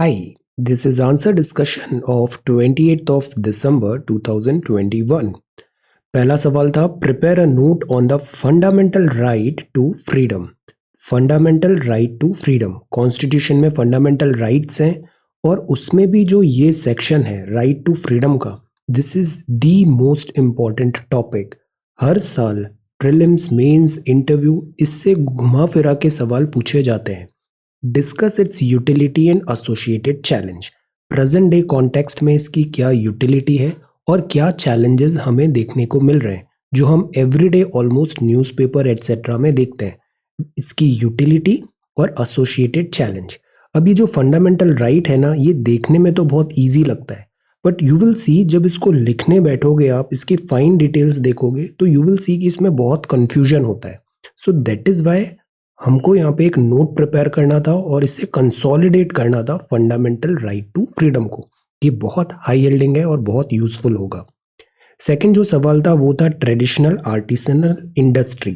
Hi, this is answer discussion of 28th of December 2021. पहला सवाल था prepare a note on the fundamental right to freedom. Fundamental right to freedom, constitution में fundamental rights हैं और उसमें भी जो ये सेक्शन है राइट टू फ्रीडम का, this is the most important topic. हर साल प्रीलिम्स, मेंस, इंटरव्यू इससे घुमा फिरा के सवाल पूछे जाते हैं। Discuss it's utility and associated challenge. Present day context में इसकी क्या यूटिलिटी है और क्या चैलेंजेस हमें देखने को मिल रहे हैं जो हम एवरीडे ऑलमोस्ट न्यूज़पेपर एटसेट्रा में देखते हैं। इसकी यूटिलिटी और एसोसिएटेड चैलेंज। अब ये जो फंडामेंटल राइट है ना, ये देखने में तो बहुत इजी लगता है, बट यू विल सी जब इसको लिखने बैठोगे आप, इसकी फाइन डिटेल्स देखोगे तो यू विल सी कि इसमें बहुत कंफ्यूजन होता है। सो दैट इज वाई हमको यहाँ पे एक नोट प्रिपेयर करना था और इसे कंसोलिडेट करना था फंडामेंटल राइट टू फ्रीडम को। ये बहुत हाई यील्डिंग है और बहुत यूजफुल होगा। सेकंड जो सवाल था वो था traditional artisanal industry.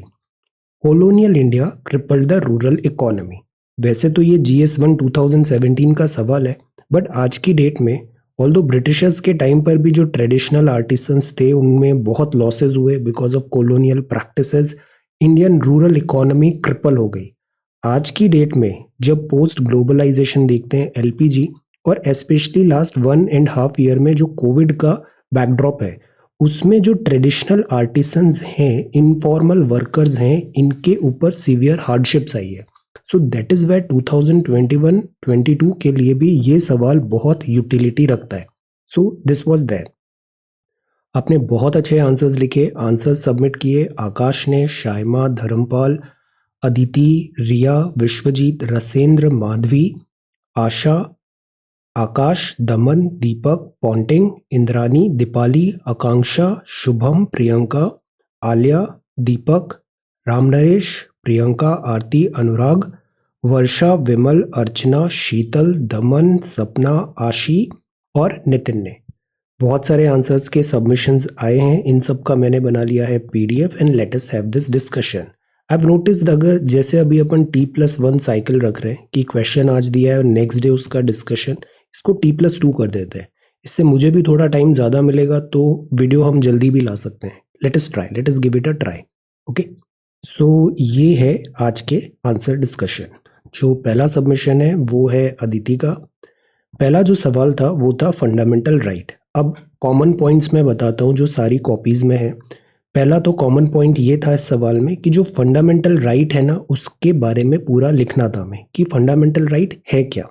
Colonial India crippled the rural economy. वैसे तो ये GS1 2017 का सवाल है, बट आज की डेट में ऑल्दो ब्रिटिशर्स के टाइम पर भी जो ट्रेडिशनल आर्टिसंस थे उनमें बहुत लॉसेज हुए because of colonial practices. Indian rural economy cripple हो गई। आज की डेट में जब पोस्ट ग्लोबलाइजेशन देखते हैं, LPG और स्पेशली लास्ट 1.5 ईयर में जो कोविड का बैकड्रॉप है, उसमें जो ट्रेडिशनल आर्टिसंस हैं, इनफॉर्मल वर्कर्स हैं, इनके ऊपर सीवियर हार्डशिप्स आई है। सो दैट इज वाई 2021-22 के लिए भी ये सवाल बहुत यूटिलिटी रखता है। So this was there. आपने बहुत अच्छे आंसर्स लिखे, आंसर्स सबमिट किए। आकाश ने, शाइमा, धर्मपाल, अदिति, रिया, विश्वजीत, रसेंद्र, माधवी, आशा, आकाश, दमन, दीपक, पॉन्टिंग, इंद्रानी, दीपाली, आकांक्षा, शुभम, प्रियंका, आलिया, दीपक, रामनरेश, प्रियंका, आरती, अनुराग, वर्षा, विमल, अर्चना, शीतल, दमन, सपना, आशी और नितिन ने बहुत सारे आंसर्स के सबमिशंस आए हैं। इन सब का मैंने बना लिया है PDF and let us have this discussion. I have noticed, अगर जैसे अभी अपन T+1 साइकिल रख रहे हैं कि क्वेश्चन आज दिया है और नेक्स्ट डे उसका डिस्कशन, इसको T+2 कर देते हैं। इससे मुझे भी थोड़ा टाइम ज़्यादा मिलेगा तो वीडियो हम जल्दी भी ला सकते हैं। Let us try, let us give it a try. Okay, so ये है आज के आंसर डिस्कशन। जो पहला सबमिशन है वो है अदिति का। पहला जो सवाल था वो था फंडामेंटल राइट। अब कॉमन पॉइंट्स मैं बताता हूँ जो सारी कॉपीज में है। पहला तो कॉमन पॉइंट ये था इस सवाल में कि जो फंडामेंटल राइट है ना, उसके बारे में पूरा लिखना था हमें कि फंडामेंटल राइट है क्या।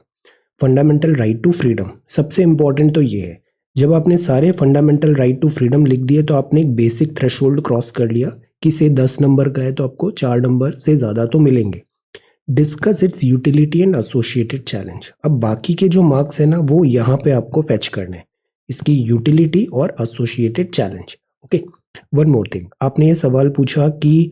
फंडामेंटल राइट टू फ्रीडम सबसे इंपॉर्टेंट तो ये है। जब आपने सारे फंडामेंटल राइट टू फ्रीडम लिख दिए तो आपने एक बेसिक थ्रेशोल्ड क्रॉस कर लिया कि से 10 नंबर का है तो आपको 4 नंबर से ज़्यादा तो मिलेंगे। Discuss it's utility and associated challenge. अब बाकी के जो मार्क्स है ना, वो यहाँ पे आपको फेच करने हैं, इसकी यूटिलिटी और associated challenge. Okay, one more thing, आपने ये सवाल पूछा कि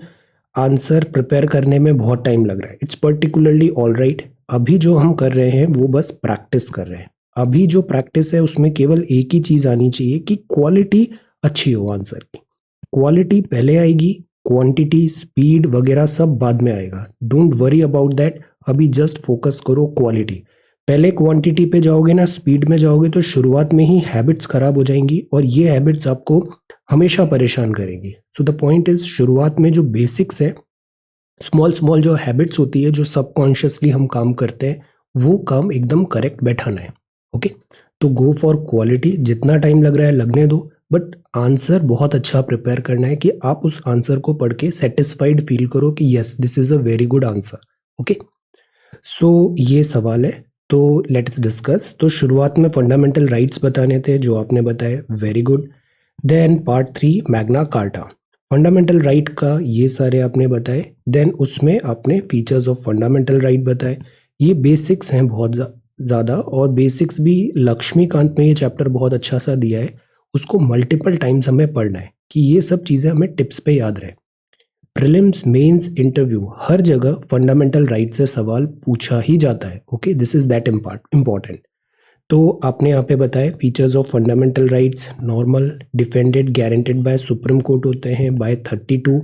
आंसर प्रिपेयर करने में बहुत टाइम लग रहा है। It's particularly all right. अभी जो हम कर रहे हैं वो बस प्रैक्टिस कर रहे हैं। अभी जो प्रैक्टिस है उसमें केवल एक ही चीज आनी चाहिए कि क्वालिटी अच्छी हो आंसर की। क्वालिटी पहले आएगी, क्वांटिटी, स्पीड वगैरह सब बाद में आएगा। डोंट वरी अबाउट दैट, अभी जस्ट फोकस करो क्वालिटी। पहले क्वांटिटी पे जाओगे ना, स्पीड में जाओगे तो शुरुआत में ही हैबिट्स खराब हो जाएंगी और ये हैबिट्स आपको हमेशा परेशान करेंगी। सो द पॉइंट इज, शुरुआत में जो बेसिक्स है, स्मॉल स्मॉल जो हैबिट्स होती है, जो सबकॉन्शियसली हम काम करते हैं, वो काम एकदम करेक्ट बैठाना है। ओके, तो गो फॉर क्वालिटी। जितना टाइम लग रहा है लगने दो, बट आंसर बहुत अच्छा प्रिपेयर करना है कि आप उस आंसर को पढ़ के सेटिस्फाइड फील करो कि yes this is a very good answer. Okay, so ये सवाल है तो लेट्स डिस्कस। तो शुरुआत में फंडामेंटल राइट्स बताने थे जो आपने बताए, very good. Then part 3 Magna Carta, fundamental right का ये सारे आपने बताए। देन उसमें आपने फीचर्स ऑफ फंडामेंटल राइट बताए। ये बेसिक्स हैं बहुत ज़्यादा, और बेसिक्स भी लक्ष्मीकांत में ये चैप्टर बहुत अच्छा सा दिया है, उसको मल्टीपल टाइम्स हमें पढ़ना है कि ये सब चीज़ें हमें टिप्स पे याद रहे। प्रीलिम्स, मेंस, इंटरव्यू, हर जगह फंडामेंटल राइट से सवाल पूछा ही जाता है। Okay, this is that important. तो आपने यहाँ पे बताया features of fundamental rights, normal, defended, guaranteed bye supreme court होते हैं, बाय 32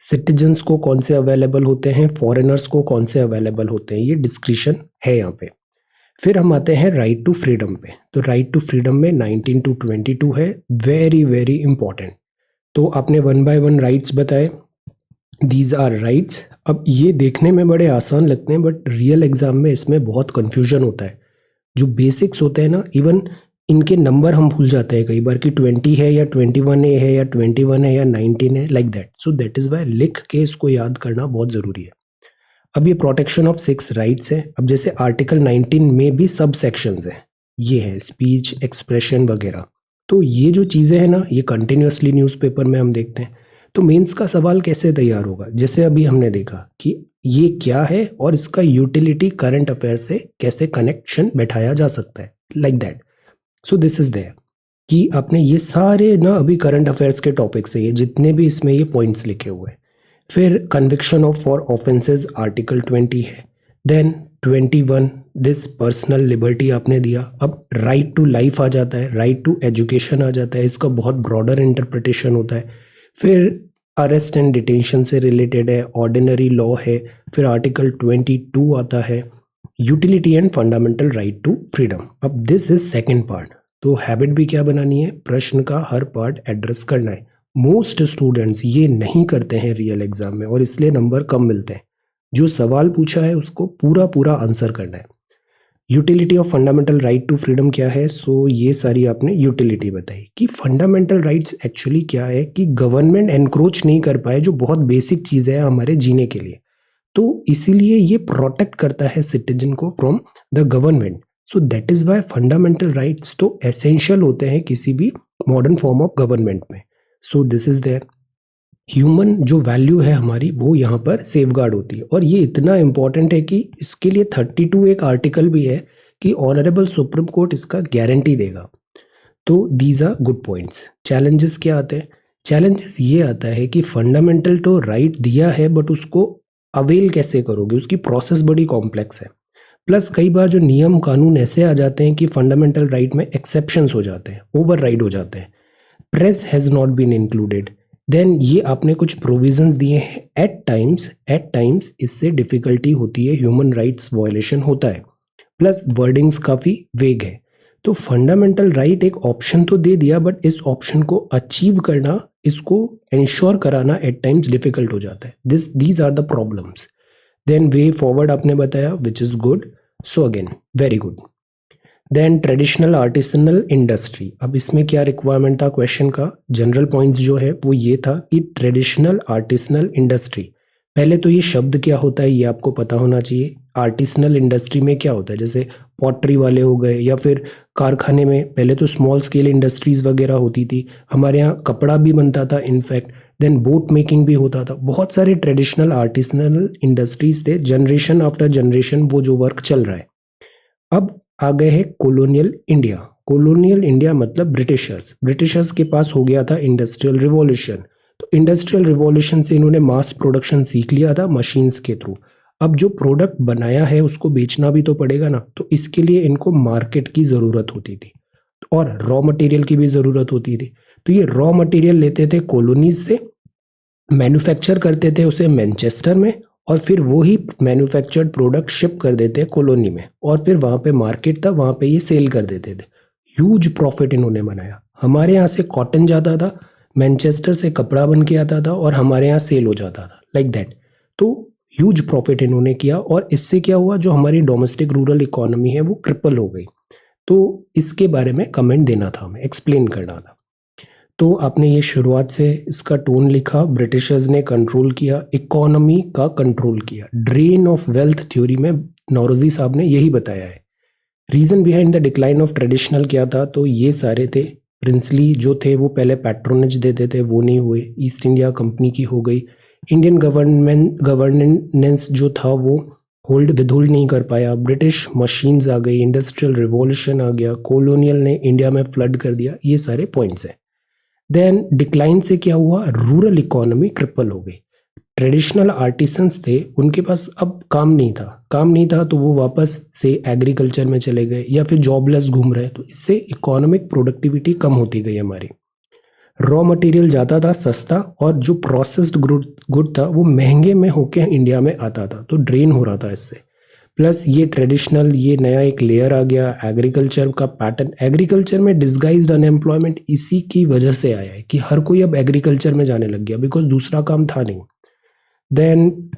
सिटीजन्स को कौन से अवेलेबल होते हैं, फॉरेनर्स को कौन से अवेलेबल होते हैं, ये डिस्क्रिप्शन है यहाँ पे। फिर हम आते हैं राइट टू फ्रीडम पे। तो राइट टू फ्रीडम में 19 to 22 है, वेरी वेरी इंपॉर्टेंट। तो आपने वन बाय वन राइट्स बताए, दीज आर राइट्स। अब ये देखने में बड़े आसान लगते हैं बट रियल एग्जाम में इसमें बहुत कन्फ्यूजन होता है। जो बेसिक्स होते हैं ना, इवन इनके नंबर हम भूल जाते हैं कई बार कि 20 है या 21A है या 21 है या 19 है, like that. So that is why लिख के इसको याद करना बहुत जरूरी है। अब ये प्रोटेक्शन ऑफ 6 राइट्स है। अब जैसे आर्टिकल 19 में भी सब सेक्शंस हैं, ये है स्पीच, एक्सप्रेशन वगैरह। तो ये जो चीज़ें हैं ना, ये कंटिन्यूसली न्यूज़पेपर में हम देखते हैं। तो मेंस का सवाल कैसे तैयार होगा, जैसे अभी हमने देखा कि ये क्या है और इसका यूटिलिटी करंट अफेयर से कैसे कनेक्शन बैठाया जा सकता है, like that. So this is there कि आपने ये सारे ना अभी करंट अफेयर्स के टॉपिक्स है, ये जितने भी इसमें ये पॉइंट्स लिखे हुए हैं। फिर conviction of for offences article 20 है। देन 21 दिस पर्सनल लिबर्टी आपने दिया। अब राइट टू लाइफ आ जाता है, राइट टू एजुकेशन आ जाता है, इसका बहुत ब्रॉडर इंटरप्रिटेशन होता है। फिर अरेस्ट एंड डिटेंशन से रिलेटेड है, ऑर्डिनरी लॉ है। फिर आर्टिकल 22 आता है, utility and fundamental right to freedom. अब दिस इज सेकेंड पार्ट। तो हैबिट भी क्या बनानी है, प्रश्न का हर पार्ट एड्रेस करना है। मोस्ट स्टूडेंट्स ये नहीं करते हैं रियल एग्जाम में और इसलिए नंबर कम मिलते हैं। जो सवाल पूछा है उसको पूरा पूरा आंसर करना है। Utility of fundamental right to freedom क्या है, सो ये सारी आपने यूटिलिटी बताई कि फंडामेंटल राइट्स एक्चुअली क्या है, कि गवर्नमेंट एनक्रोच नहीं कर पाए, जो बहुत बेसिक चीज़ है हमारे जीने के लिए। तो इसीलिए ये प्रोटेक्ट करता है सिटीजन को from the government. So that is why fundamental rights तो एसेंशियल होते हैं किसी भी मॉडर्न फॉर्म ऑफ गवर्नमेंट में। So this is there. Human जो वैल्यू है हमारी, वो यहाँ पर सेफगार्ड होती है और ये इतना इंपॉर्टेंट है कि इसके लिए 32 एक आर्टिकल भी है कि ऑनरेबल सुप्रीम कोर्ट इसका गारंटी देगा। तो these are good points. Challenges क्या आते हैं, चैलेंजेस ये आता है कि फंडामेंटल तो राइट दिया है बट उसको अवेल कैसे करोगे, उसकी प्रोसेस बड़ी कॉम्प्लेक्स है। प्लस कई बार जो नियम कानून ऐसे आ जाते हैं कि फंडामेंटल राइट में एक्सेप्शंस हो जाते हैं, ओवर राइड हो जाते हैं। Press has not been included. Then ये आपने कुछ प्रोविजंस दिए हैं, एट टाइम्स इससे डिफिकल्टी होती है, ह्यूमन राइट्स वायलेशन होता है। प्लस वर्डिंग्स काफ़ी वेग है। तो फंडामेंटल राइट एक ऑप्शन तो दे दिया बट इस ऑप्शन को अचीव करना, इसको इंश्योर कराना एट टाइम्स डिफिकल्ट हो जाता है। These are the problems. Then way forward आपने बताया, which is good. So again very good. Then traditional artisanal industry. अब इसमें क्या रिक्वायरमेंट था क्वेश्चन का, जनरल पॉइंट्स जो है वो ये था कि ट्रेडिशनल आर्टिसनल इंडस्ट्री, पहले तो ये शब्द क्या होता है ये आपको पता होना चाहिए। आर्टिसनल इंडस्ट्री में क्या होता है, जैसे पॉटरी वाले हो गए या फिर कारखाने में पहले तो स्मॉल स्केल इंडस्ट्रीज वगैरह होती थी, हमारे यहाँ कपड़ा भी बनता था इनफैक्ट, देन बोट मेकिंग भी होता था, बहुत सारे ट्रेडिशनल आर्टिसनल इंडस्ट्रीज थे, जनरेशन आफ्टर जनरेशन वो जो वर्क चल रहा है। अब आ गए हैं कॉलोनियल इंडिया। कॉलोनियल इंडिया मतलब ब्रिटिशर्स के पास हो गया था इंडस्ट्रियल रिवॉल्यूशन। तो इंडस्ट्रियल रिवॉल्यूशन से इन्होंने मास प्रोडक्शन सीख लिया था मशीन्स के थ्रू। अब जो प्रोडक्ट बनाया है उसको बेचना भी तो पड़ेगा ना, तो इसके लिए इनको मार्केट की ज़रूरत होती थी और रॉ मटेरियल की भी ज़रूरत होती थी। तो ये रॉ मटेरियल लेते थे कॉलोनीज से, मैन्युफैक्चर करते थे उसे मैनचेस्टर में और फिर वो ही मैन्युफैक्चर्ड प्रोडक्ट शिप कर देते हैं कॉलोनी में और फिर वहाँ पे मार्केट था, वहाँ पे ये सेल कर देते थे। ह्यूज प्रॉफिट इन्होंने बनाया। हमारे यहाँ से कॉटन जाता था, मैनचेस्टर से कपड़ा बन के आता था और हमारे यहाँ सेल हो जाता था, लाइक दैट। तो ह्यूज प्रॉफिट इन्होंने किया और इससे क्या हुआ, जो हमारी डोमेस्टिक रूरल इकोनॉमी है वो क्रिपल हो गई। तो इसके बारे में कमेंट देना था, हमें एक्सप्लेन करना था। तो आपने ये शुरुआत से इसका टोन लिखा, ब्रिटिशर्स ने कंट्रोल किया, इकोनॉमी का कंट्रोल किया। ड्रेन ऑफ वेल्थ थ्योरी में नौरोजी साहब ने यही बताया है। Reason behind the decline of traditional क्या था, तो ये सारे थे। प्रिंसली जो थे वो पहले पैट्रोनेज देते थे, वो नहीं हुए, ईस्ट इंडिया कंपनी की हो गई। इंडियन गवर्नेंस जो था वो विदहोल्ड नहीं कर पाया, ब्रिटिश मशीन्स आ गई, इंडस्ट्रियल रिवॉल्यूशन आ गया, कॉलोनियल ने इंडिया में फ्लड कर दिया, ये सारे पॉइंट्स हैं। देन डिक्लाइन से क्या हुआ, रूरल इकोनॉमी क्रिपल हो गई। ट्रेडिशनल आर्टिसंस थे, उनके पास अब काम नहीं था तो वो वापस से एग्रीकल्चर में चले गए या फिर जॉबलेस घूम रहे, तो इससे इकोनॉमिक प्रोडक्टिविटी कम होती गई हमारी। रॉ मटेरियल जाता था सस्ता और जो प्रोसेस्ड गुड था वो महंगे में होके इंडिया में आता था, तो ड्रेन हो रहा था इससे। प्लस ये ट्रेडिशनल, ये नया एक लेयर आ गया एग्रीकल्चर का पैटर्न। एग्रीकल्चर में डिस्गाइज्ड अनएम्प्लॉयमेंट इसी की वजह से आया है कि हर कोई अब एग्रीकल्चर में जाने लग गया, बिकॉज दूसरा काम था नहीं। देन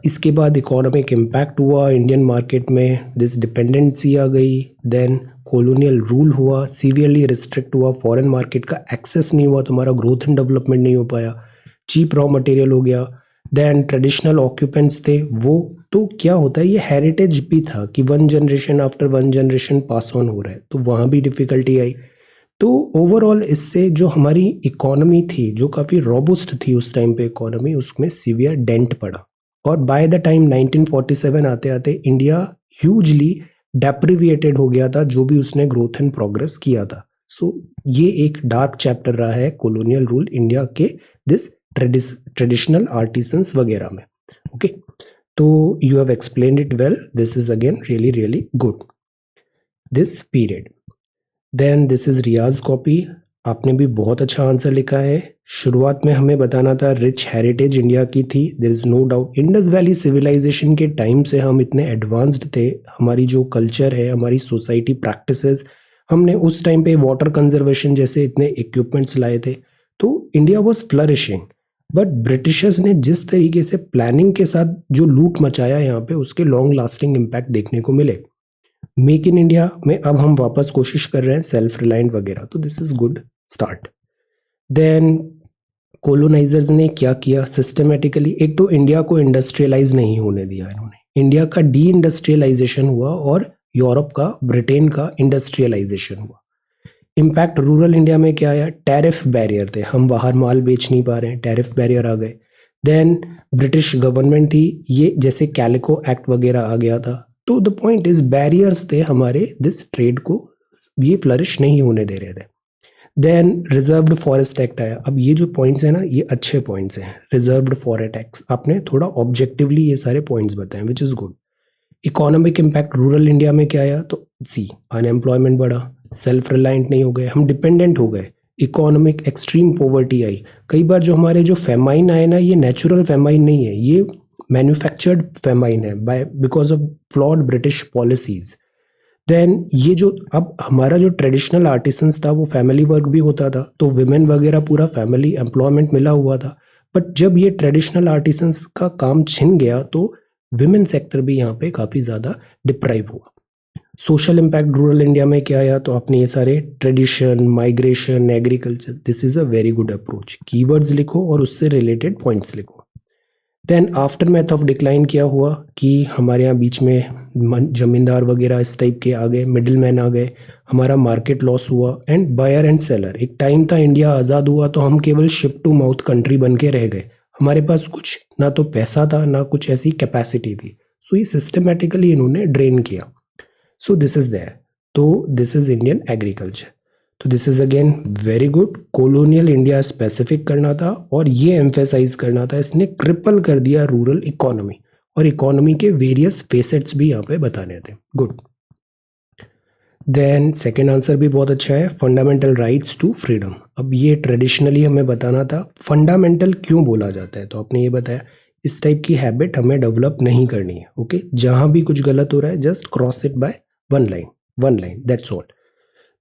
इसके बाद इकोनॉमिक इम्पैक्ट हुआ इंडियन मार्केट में, दिस डिपेंडेंसी आ गई। देन कॉलोनियल रूल हुआ, सीवियरली रिस्ट्रिक्ट हुआ, फॉरेन मार्केट का एक्सेस नहीं हुआ, तुम्हारा ग्रोथ एंड डेवलपमेंट नहीं हो पाया, चीप रॉ मटेरियल हो गया। देन ट्रेडिशनल ऑक्यूपेंट्स थे वो, तो क्या होता है ये हेरिटेज भी था कि one generation after one generation pass on हो रहा है, तो वहाँ भी डिफिकल्टी आई। तो ओवरऑल इससे जो हमारी इकोनॉमी थी, जो काफ़ी रोबुस्ट थी उस टाइम पे इकोनॉमी, उसमें सीवियर डेंट पड़ा। और बाय द टाइम 1947 आते आते इंडिया ह्यूजली डेप्रिविएटेड हो गया था, जो भी उसने ग्रोथ एंड प्रोग्रेस किया था। सो ये एक डार्क चैप्टर रहा है कॉलोनियल रूल इंडिया के, दिस ट्रेडिशनल आर्टिसंस वगैरह में। ओके, तो you have explained it well, this is again really really good this period. Then this is Riyaz copy, आपने भी बहुत अच्छा आंसर लिखा है। शुरुआत में हमें बताना था रिच हेरिटेज इंडिया की थी, there is no doubt. Indus valley civilisation के टाइम से हम इतने एडवांस्ड थे, हमारी जो कल्चर है, हमारी सोसाइटी प्रैक्टिसेस, हमने उस टाइम पे वाटर कंजर्वेशन जैसे इतने इक्विपमेंट्स लाए थे, तो India was flourishing. But Britishers ने जिस तरीके से प्लानिंग के साथ जो लूट मचाया यहाँ पे, उसके लॉन्ग लास्टिंग इम्पैक्ट देखने को मिले। मेक इन इंडिया में अब हम वापस कोशिश कर रहे हैं सेल्फ रिलायंट वगैरह, तो this is good start. Then colonisers ने क्या किया सिस्टमेटिकली, एक तो इंडिया को इंडस्ट्रियलाइज नहीं होने दिया इन्होंने, इंडिया का डी इंडस्ट्रियलाइजेशन हुआ और यूरोप का, ब्रिटेन का इंडस्ट्रियलाइजेशन हुआ। इम्पैक्ट रूरल इंडिया में क्या आया, टैरिफ बैरियर थे, हम बाहर माल बेच नहीं पा रहे हैं, टैरिफ बैरियर आ गए। देन ब्रिटिश गवर्नमेंट थी, ये जैसे कैलिको एक्ट वगैरह आ गया था, तो द पॉइंट इज बैरियर्स थे हमारे दिस ट्रेड को, ये फ्लरिश नहीं होने दे रहे थे। देन रिजर्व्ड फॉरेस्ट एक्ट आया। अब ये जो पॉइंट्स हैं ना, ये अच्छे पॉइंट्स हैं। रिजर्व्ड फॉरेस्ट एक्ट, आपने थोड़ा ऑब्जेक्टिवली ये सारे पॉइंट्स बताए, विच is good. Economic impact rural India में क्या आया, तो सी अनएम्प्लॉयमेंट बढ़ा, सेल्फ रिलायंट नहीं हो गए, हम डिपेंडेंट हो गए, इकोनॉमिक एक्सट्रीम पॉवर्टी आई। कई बार जो हमारे जो फेमाइन आए ना, ये नेचुरल फेमाइन नहीं है, ये मैन्युफैक्चर्ड फेमाइन है by because of flawed British policies. Then ये जो अब हमारा जो ट्रेडिशनल आर्टिसंस था, वो फैमिली वर्क भी होता था, तो विमेन वगैरह पूरा फैमिली एम्प्लॉयमेंट मिला हुआ था। बट जब ये ट्रेडिशनल आर्टिसंस का काम छिन गया, तो विमेन सेक्टर भी यहाँ पे काफ़ी ज़्यादा डिप्राइव हुआ। सोशल इम्पैक्ट रूरल इंडिया में क्या आया, तो आपने ये सारे tradition, migration, agriculture, this is a very good approach. Keywords लिखो और उससे रिलेटेड पॉइंट्स लिखो। Then aftermath of decline क्या हुआ कि हमारे यहाँ बीच में जमींदार वगैरह इस टाइप के आ गए, मिडिल मैन आ गए, हमारा मार्केट लॉस हुआ, एंड बायर एंड सेलर। एक टाइम था इंडिया आज़ाद हुआ तो हम केवल शिप टू माउथ कंट्री बन के रह गए, हमारे पास कुछ ना तो पैसा था ना कुछ ऐसी कैपेसिटी थी। सो ये सिस्टमेटिकली इन्होंने ड्रेन किया। सो दिस इज देयर, तो दिस इज इंडियन एग्रीकल्चर। तो this is again very good. Colonial India specific करना था और ये एम्फेसाइज करना था, इसने क्रिपल कर दिया रूरल इकोनॉमी, और इकोनॉमी के वेरियस फेसेट्स भी यहाँ पे बताने थे। गुड। देन सेकेंड आंसर भी बहुत अच्छा है, फंडामेंटल राइट्स टू फ्रीडम। अब ये ट्रेडिशनली हमें बताना था फंडामेंटल क्यों बोला जाता है, तो आपने ये बताया इस टाइप की हैबिट हमें डेवलप नहीं करनी है। ओके, जहां भी कुछ गलत हो रहा है just cross it by one line, that's all.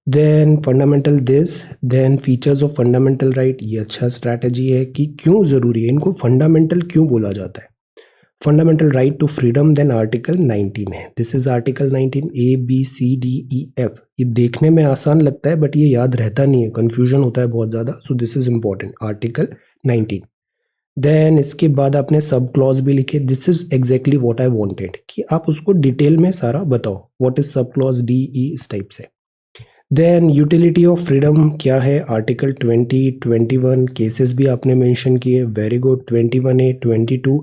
Then fundamental this, then features of fundamental right, ये अच्छा स्ट्रैटेजी है कि क्यों ज़रूरी है, इनको फंडामेंटल क्यों बोला जाता है। Fundamental right to freedom, then article 19 है, दिस इज आर्टिकल 19, ABCDEF। ये देखने में आसान लगता है बट ये याद रहता नहीं है, कन्फ्यूजन होता है बहुत ज़्यादा, so this is important, article 19। Then इसके बाद आपने सब क्लॉज भी लिखे, this is exactly what I wanted कि आप उसको डिटेल में सारा बताओ, what is sub clause DE, इस टाइप से। देन यूटिलिटी ऑफ फ्रीडम क्या है, आर्टिकल 20, 21 केसेस भी आपने मेंशन किए, वेरी गुड। 21A, 22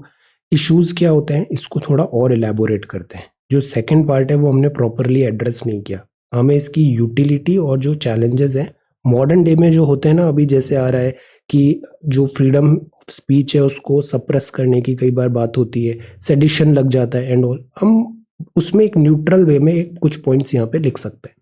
इश्यूज क्या होते हैं, इसको थोड़ा और एलैबोरेट करते हैं। जो सेकंड पार्ट है वो हमने प्रॉपरली एड्रेस नहीं किया, हमें इसकी यूटिलिटी और जो चैलेंजेस हैं मॉडर्न डे में जो होते हैं ना, अभी जैसे आ रहा है कि जो फ्रीडम ऑफ स्पीच है उसको सप्रेस करने की कई बार बात होती है, सेडिशन लग जाता है एंड ऑल, हम उसमें एक न्यूट्रल वे में एक कुछ पॉइंट्स यहाँ पे लिख सकते हैं।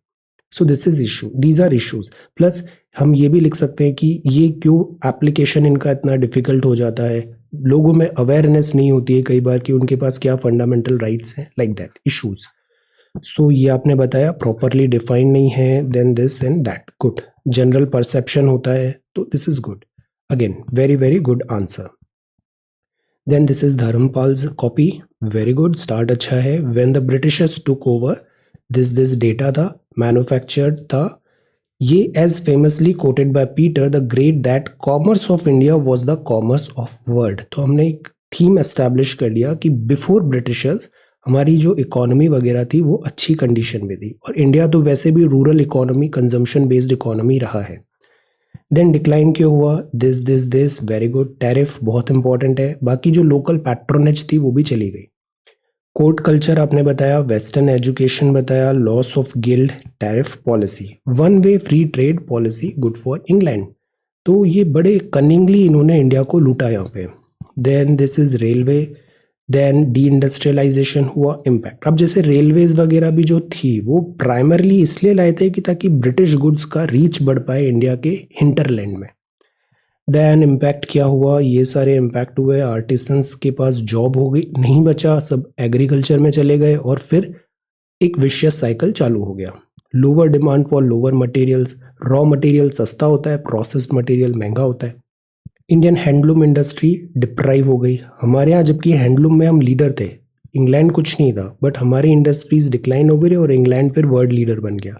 So this is issue, these are issues. Plus हम ये भी लिख सकते हैं कि ये क्यों एप्लीकेशन इनका इतना डिफिकल्ट हो जाता है, लोगों में अवेयरनेस नहीं होती है कई बार कि उनके पास क्या फंडामेंटल राइट्स हैं, लाइक दैट इश्यूज। सो ये आपने बताया प्रॉपरली डिफाइंड नहीं है, then this and that, good. General perception होता है, तो this is good, again very very good answer. Then this is Dharampal's copy, very good, start अच्छा है। When the Britishers took over, this data था, manufactured था ये, as famously quoted by Peter the Great that commerce of India was the commerce of world. तो हमने एक theme establish कर लिया कि बिफोर ब्रिटिशर्स हमारी जो इकोनॉमी वगैरह थी वो अच्छी कंडीशन में थी, और इंडिया तो वैसे भी rural economy, consumption based economy रहा है। देन डिक्लाइन क्यों हुआ, दिस, वेरी गुड। टैरिफ बहुत इंपॉर्टेंट है, बाकी जो लोकल पैट्रोनेज थी वो भी चली गई। कोर्ट कल्चर आपने बताया, वेस्टर्न एजुकेशन बताया, loss of guild, tariff policy, one way free trade policy, good for England. तो ये बड़े कनिंगली इन्होंने इंडिया को लूटा यहाँ पे। Then this is railway, then deindustrialisation हुआ, इम्पैक्ट। अब जैसे रेलवेज वगैरह भी जो थी वो प्राइमरली इसलिए लाए थे कि ताकि ब्रिटिश गुड्स का रीच बढ़ पाए इंडिया के हिंटरलैंड में। देन इम्पैक्ट क्या हुआ, ये सारे इम्पैक्ट हुए, आर्टिसंस के पास जॉब हो गई, नहीं बचा, सब एग्रीकल्चर में चले गए, और फिर एक विशियस साइकिल चालू हो गया। Lower demand for lower materials, raw material सस्ता होता है, प्रोसेस्ड मटेरियल महंगा होता है। इंडियन हैंडलूम इंडस्ट्री डिप्राइव हो गई हमारे यहाँ, जबकि हैंडलूम में हम लीडर थे, इंग्लैंड कुछ नहीं था, बट हमारी इंडस्ट्रीज डिक्लाइन हो गई और इंग्लैंड फिर वर्ल्ड लीडर बन गया।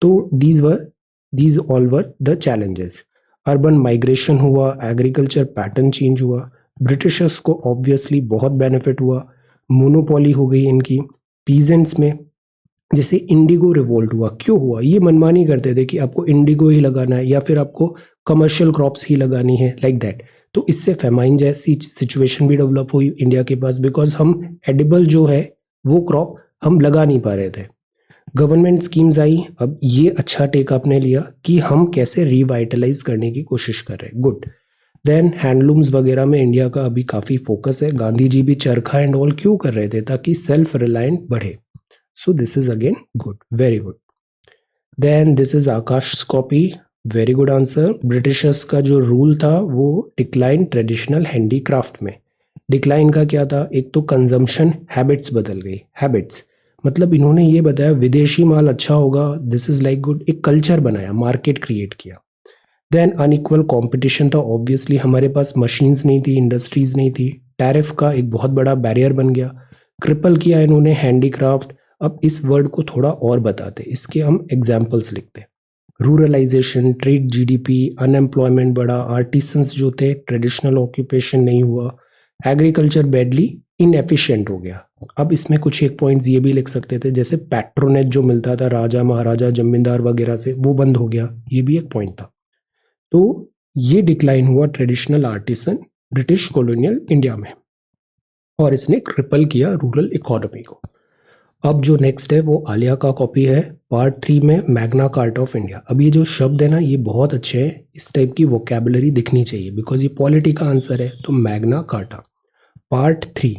तो these all were the challenges. Urban migration हुआ, एग्रीकल्चर पैटर्न चेंज हुआ, ब्रिटिशर्स को ऑब्वियसली बहुत बेनिफिट हुआ, मोनोपोली हो गई इनकी। पीजेंट्स में जैसे इंडिगो रिवोल्ट हुआ, क्यों हुआ, ये मनमानी करते थे कि आपको इंडिगो ही लगाना है या फिर आपको कमर्शियल क्रॉप्स ही लगानी है, लाइक दैट। तो इससे फेमाइन जैसी सिचुएशन भी डेवलप हुई इंडिया के पास, बिकॉज हम एडिबल जो है वो क्रॉप हम लगा नहीं पा रहे थे। गवर्नमेंट स्कीम्स आई, अब ये अच्छा टेक आपने लिया कि हम कैसे रिवाइटलाइज करने की कोशिश कर रहे हैं, गुड। देन हैंडलूम्स वगैरह में इंडिया का अभी काफ़ी फोकस है, गांधी जी भी चरखा एंड ऑल क्यों कर रहे थे, ताकि सेल्फ रिलायंट बढ़े। So this is again good, very good. Then this is Akash copy, very good answer. Britishers का जो रूल था वो डिक्लाइन ट्रेडिशनल हैंडीक्राफ्ट में। डिक्लाइन का क्या था, एक तो कंजम्पशन हैबिट्स बदल गई, हैबिट्स मतलब इन्होंने ये बताया विदेशी माल अच्छा होगा, दिस इज लाइक गुड, एक कल्चर बनाया, मार्केट क्रिएट किया। देन अनइक्वल कंपटीशन था, ऑब्वियसली हमारे पास मशीन्स नहीं थी, इंडस्ट्रीज नहीं थी, टैरिफ का एक बहुत बड़ा बैरियर बन गया। क्रिपल किया इन्होंने हैंडीक्राफ्ट। अब इस वर्ड को थोड़ा और बताते, इसके हम एग्जाम्पल्स लिखते। रूरलाइजेशन, ट्रेड जीडीपी, अनएम्प्लॉयमेंट बढ़ा, आर्टिसंस जो थे ट्रेडिशनल ऑक्यूपेशन नहीं हुआ, एग्रीकल्चर बैडली इनएफिशिएंट हो गया। अब इसमें कुछ एक पॉइंट्स ये भी लिख सकते थे, जैसे पैट्रोनेज जो मिलता था राजा महाराजा जमींदार वगैरह से, वो बंद हो गया, ये भी एक पॉइंट था। तो ये डिक्लाइन हुआ traditional artisan British colonial India में, और इसने क्रिपल किया रूरल इकोनॉमी को। अब जो नेक्स्ट है वो आलिया का कॉपी है, पार्ट 3 में मैग्ना कार्टा ऑफ इंडिया। अब ये जो शब्द है ना ये बहुत अच्छे हैं, इस टाइप की वोकेबुलरी दिखनी चाहिए बिकॉज ये पॉलिटी का आंसर है। तो Magna carta part 3,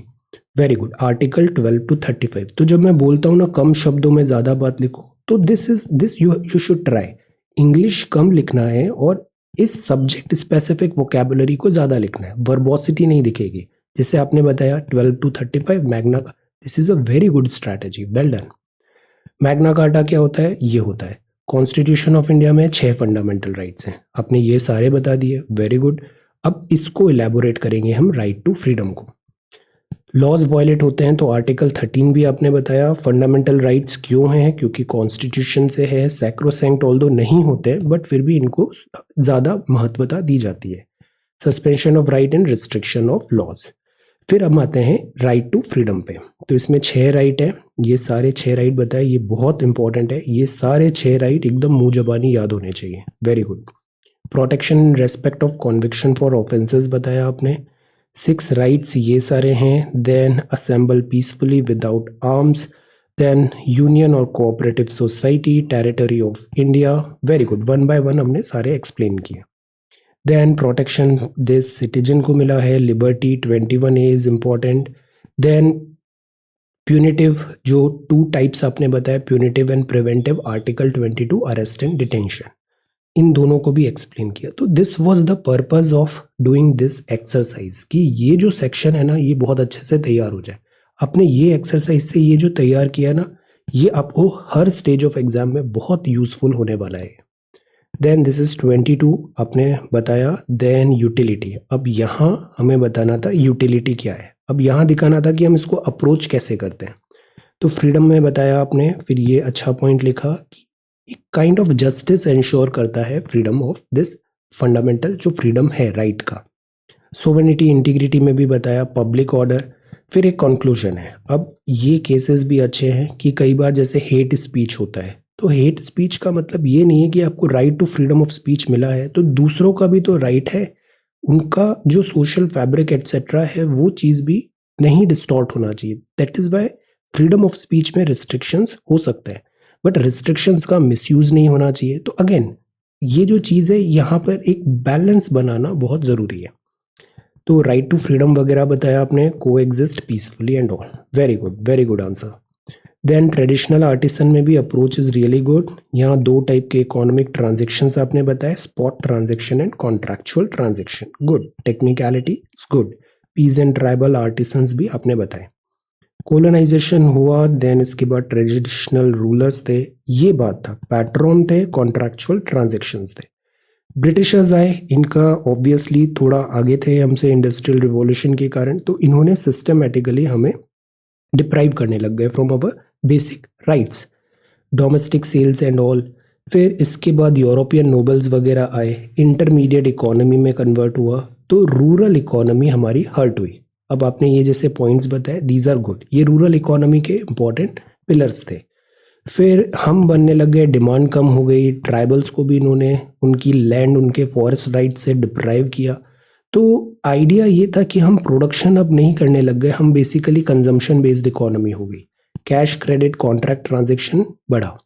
very good. Article 12 to 35। तो जब मैं बोलता हूँ ना कम शब्दों में ज्यादा बात लिखो, तो this you should try. English कम लिखना है और इस सब्जेक्ट स्पेसिफिक वोकेबुलरी को ज्यादा लिखना है, वर्बोसिटी नहीं दिखेगी। जैसे आपने बताया 12 to 35 Magna, this is a very good strategy, well done. Magna carta क्या होता है, ये होता है कॉन्स्टिट्यूशन ऑफ इंडिया में 6 फंडामेंटल राइट्स हैं, आपने ये सारे बता दिए, वेरी गुड। अब इसको इलेबोरेट करेंगे हम, राइट टू फ्रीडम को। लॉज वायलेट होते हैं तो आर्टिकल 13 भी आपने बताया। फंडामेंटल राइट्स क्यों हैं, क्योंकि कॉन्स्टिट्यूशन से है, सैक्रोसैंक्ट ऑल्दो नहीं होते बट फिर भी इनको ज़्यादा महत्वता दी जाती है। Suspension of right and restriction of laws. फिर हम आते हैं राइट टू फ्रीडम पे। तो इसमें 6 राइट है, ये सारे 6 राइट बताए, ये बहुत इंपॉर्टेंट है, ये सारे 6 राइट एकदम मुंह जबानी याद होने चाहिए, very good. Protection in respect of conviction for offences बताया आपने। 6 राइट्स ये सारे हैं। Then assemble peacefully without arms, then union और cooperative society, territory of India, very good. 1 by 1 हमने सारे एक्सप्लेन किए। देन प्रोटेक्शन दिस सिटीजन को मिला है, liberty 21A is important. Then punitive जो 2 टाइप्स आपने बताया, punitive and preventive, article 22 arrest and detention. इन दोनों को भी एक्सप्लेन किया। तो this was the purpose of doing this exercise कि ये जो सेक्शन है ना ये बहुत अच्छे से तैयार हो जाए। आपने ये एक्सरसाइज से ये जो तैयार किया ना ये आपको हर स्टेज ऑफ एग्जाम में बहुत यूजफुल होने वाला है। देन दिस इज 22 आपने बताया। देन यूटिलिटी, अब यहाँ हमें बताना था यूटिलिटी क्या है, अब यहाँ दिखाना था कि हम इसको अप्रोच कैसे करते हैं। तो फ्रीडम में बताया आपने, फिर ये अच्छा पॉइंट लिखा कि एक काइंड ऑफ जस्टिस इंश्योर करता है फ्रीडम ऑफ दिस फंडामेंटल जो फ्रीडम है राइट का। सोवेनिटी इंटीग्रिटी में भी बताया, पब्लिक ऑर्डर। फिर एक कंक्लूजन है। अब ये केसेस भी अच्छे हैं कि कई बार जैसे हेट स्पीच होता है, तो हेट स्पीच का मतलब ये नहीं है कि आपको right to freedom of speech मिला है तो दूसरों का भी तो राइट है, उनका जो सोशल फैब्रिक एटसेट्रा है वो चीज़ भी नहीं डिस्टॉर्ट होना चाहिए। That is why freedom of speech में रिस्ट्रिक्शंस हो सकते हैं, बट रिस्ट्रिक्शंस का मिसयूज नहीं होना चाहिए। तो अगेन ये जो चीज़ है यहाँ पर एक बैलेंस बनाना बहुत ज़रूरी है। तो राइट टू फ्रीडम वगैरह बताया आपने, coexist peacefully and all. Very good answer. Then traditional artisan में भी अप्रोच इज रियली गुड। यहाँ दो टाइप के इकोनॉमिक ट्रांजेक्शन्स आपने बताए, spot transaction and contractual transaction. Good, technicality is good. Peace and tribal artisans भी आपने बताए। कोलोनाइजेशन हुआ, देन इसके बाद ट्रेडिशनल रूलर्स थे, ये बात था, पैट्रन थे, कॉन्ट्रैक्चुअल ट्रांजेक्शन्स थे। ब्रिटिशर्स आए, इनका ऑब्वियसली थोड़ा आगे थे हमसे इंडस्ट्रियल रिवॉल्यूशन के कारण, तो इन्होंने सिस्टमेटिकली हमें डिप्राइव करने लग गए from our basic rights, domestic sales and all. फिर इसके बाद यूरोपियन नोबल्स वगैरह आए, इंटरमीडिएट इकोनॉमी में कन्वर्ट हुआ, तो रूरल इकोनॉमी हमारी हर्ट हुई। अब आपने ये जैसे पॉइंट्स बताए, दीज आर गुड, ये रूरल इकोनॉमी के इंपॉर्टेंट पिलर्स थे। फिर हम बनने लग गए, डिमांड कम हो गई, ट्राइबल्स को भी इन्होंने उनकी लैंड, उनके फॉरेस्ट राइट से डिप्राइव किया। तो आइडिया ये था कि हम प्रोडक्शन अब नहीं करने लग गए, हम बेसिकली कंजम्पशन बेस्ड इकोनॉमी हो गई, कैश क्रेडिट कॉन्ट्रैक्ट ट्रांजेक्शन बढ़ा।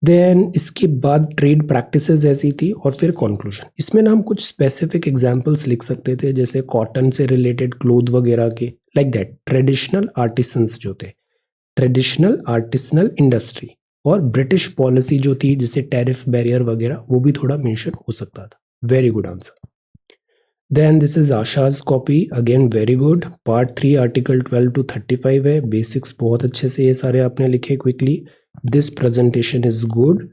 देन इसके बाद ट्रेड प्रैक्टिसेस ऐसी थी, और फिर कंक्लूजन। इसमें ना हम कुछ स्पेसिफिक एग्जांपल्स लिख सकते थे, जैसे कॉटन से रिलेटेड क्लोथ वगैरह के, लाइक दैट ट्रेडिशनल आर्टिसंस जो थे, ट्रेडिशनल आर्टिसनल इंडस्ट्री, और ब्रिटिश पॉलिसी जो थी जैसे टैरिफ बैरियर वगैरह, वो भी थोड़ा मेंशन हो सकता था। Very good answer. Then this is Asha's copy, again very good. Part 3 article 12 to 35 है, बेसिक्स बहुत अच्छे से ये सारे आपने लिखे quickly. This presentation is good.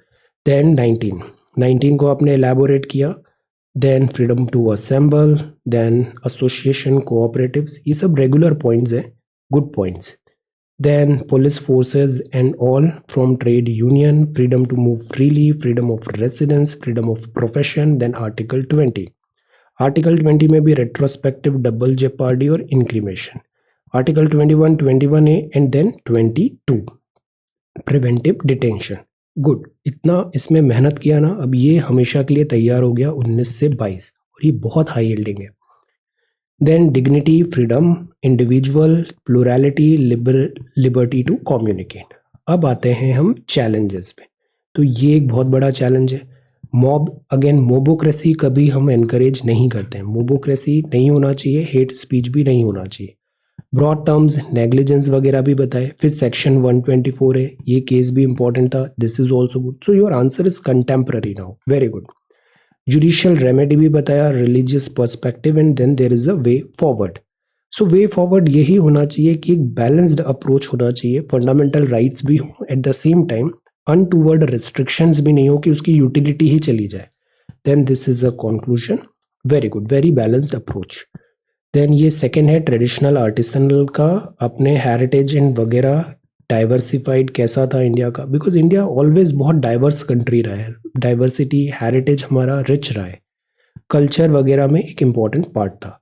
Then 19 को आपने एलैबोरेट किया। Then freedom to assemble, then association, cooperatives, ये सब रेगुलर पॉइंट्स हैं, good points. Then police forces and all, from trade union, freedom to move freely, freedom of residence, freedom of profession. Then article 20, article 20 में भी retrospective double jeopardy और incrimination, article 21, 21A and then 22 preventive detention. Good, इतना इसमें मेहनत किया ना, अब ये हमेशा के लिए तैयार हो गया 19 से 22, और ये बहुत हाई यील्डिंग है। Then dignity, freedom, individual, plurality, liberty to communicate. अब आते हैं हम चैलेंजेस पे। तो ये एक बहुत बड़ा चैलेंज है। मॉब, अगेन मोबोक्रेसी कभी हम एनकरेज नहीं करते हैं, मोबोक्रेसी नहीं होना चाहिए, हेट स्पीच भी नहीं होना चाहिए। ब्रॉड टर्म्स, नेग्लिजेंस वगैरह भी बताए। फिर सेक्शन 124 है, ये केस भी इंपॉर्टेंट था, this is also good. So your answer is contemporary now, very good. Judicial remedy भी बताया, religious perspective, and then there is a way forward. So way forward यही होना चाहिए कि एक बैलेंस्ड अप्रोच होना चाहिए, फंडामेंटल राइट्स भी हो, at the same time untoward restrictions भी नहीं हो कि उसकी यूटिलिटी ही चली जाए। Then this is a conclusion, very good, very balanced approach. Then ये सेकेंड है ट्रेडिशनल आर्टिसनल का, अपने हेरिटेज एंड वगैरह डाइवर्सिफाइड कैसा था इंडिया का, बिकॉज इंडिया ऑलवेज बहुत डाइवर्स कंट्री रहा है, डाइवर्सिटी, हेरिटेज हमारा रिच रहा है, कल्चर वगैरह में एक इम्पॉर्टेंट पार्ट था।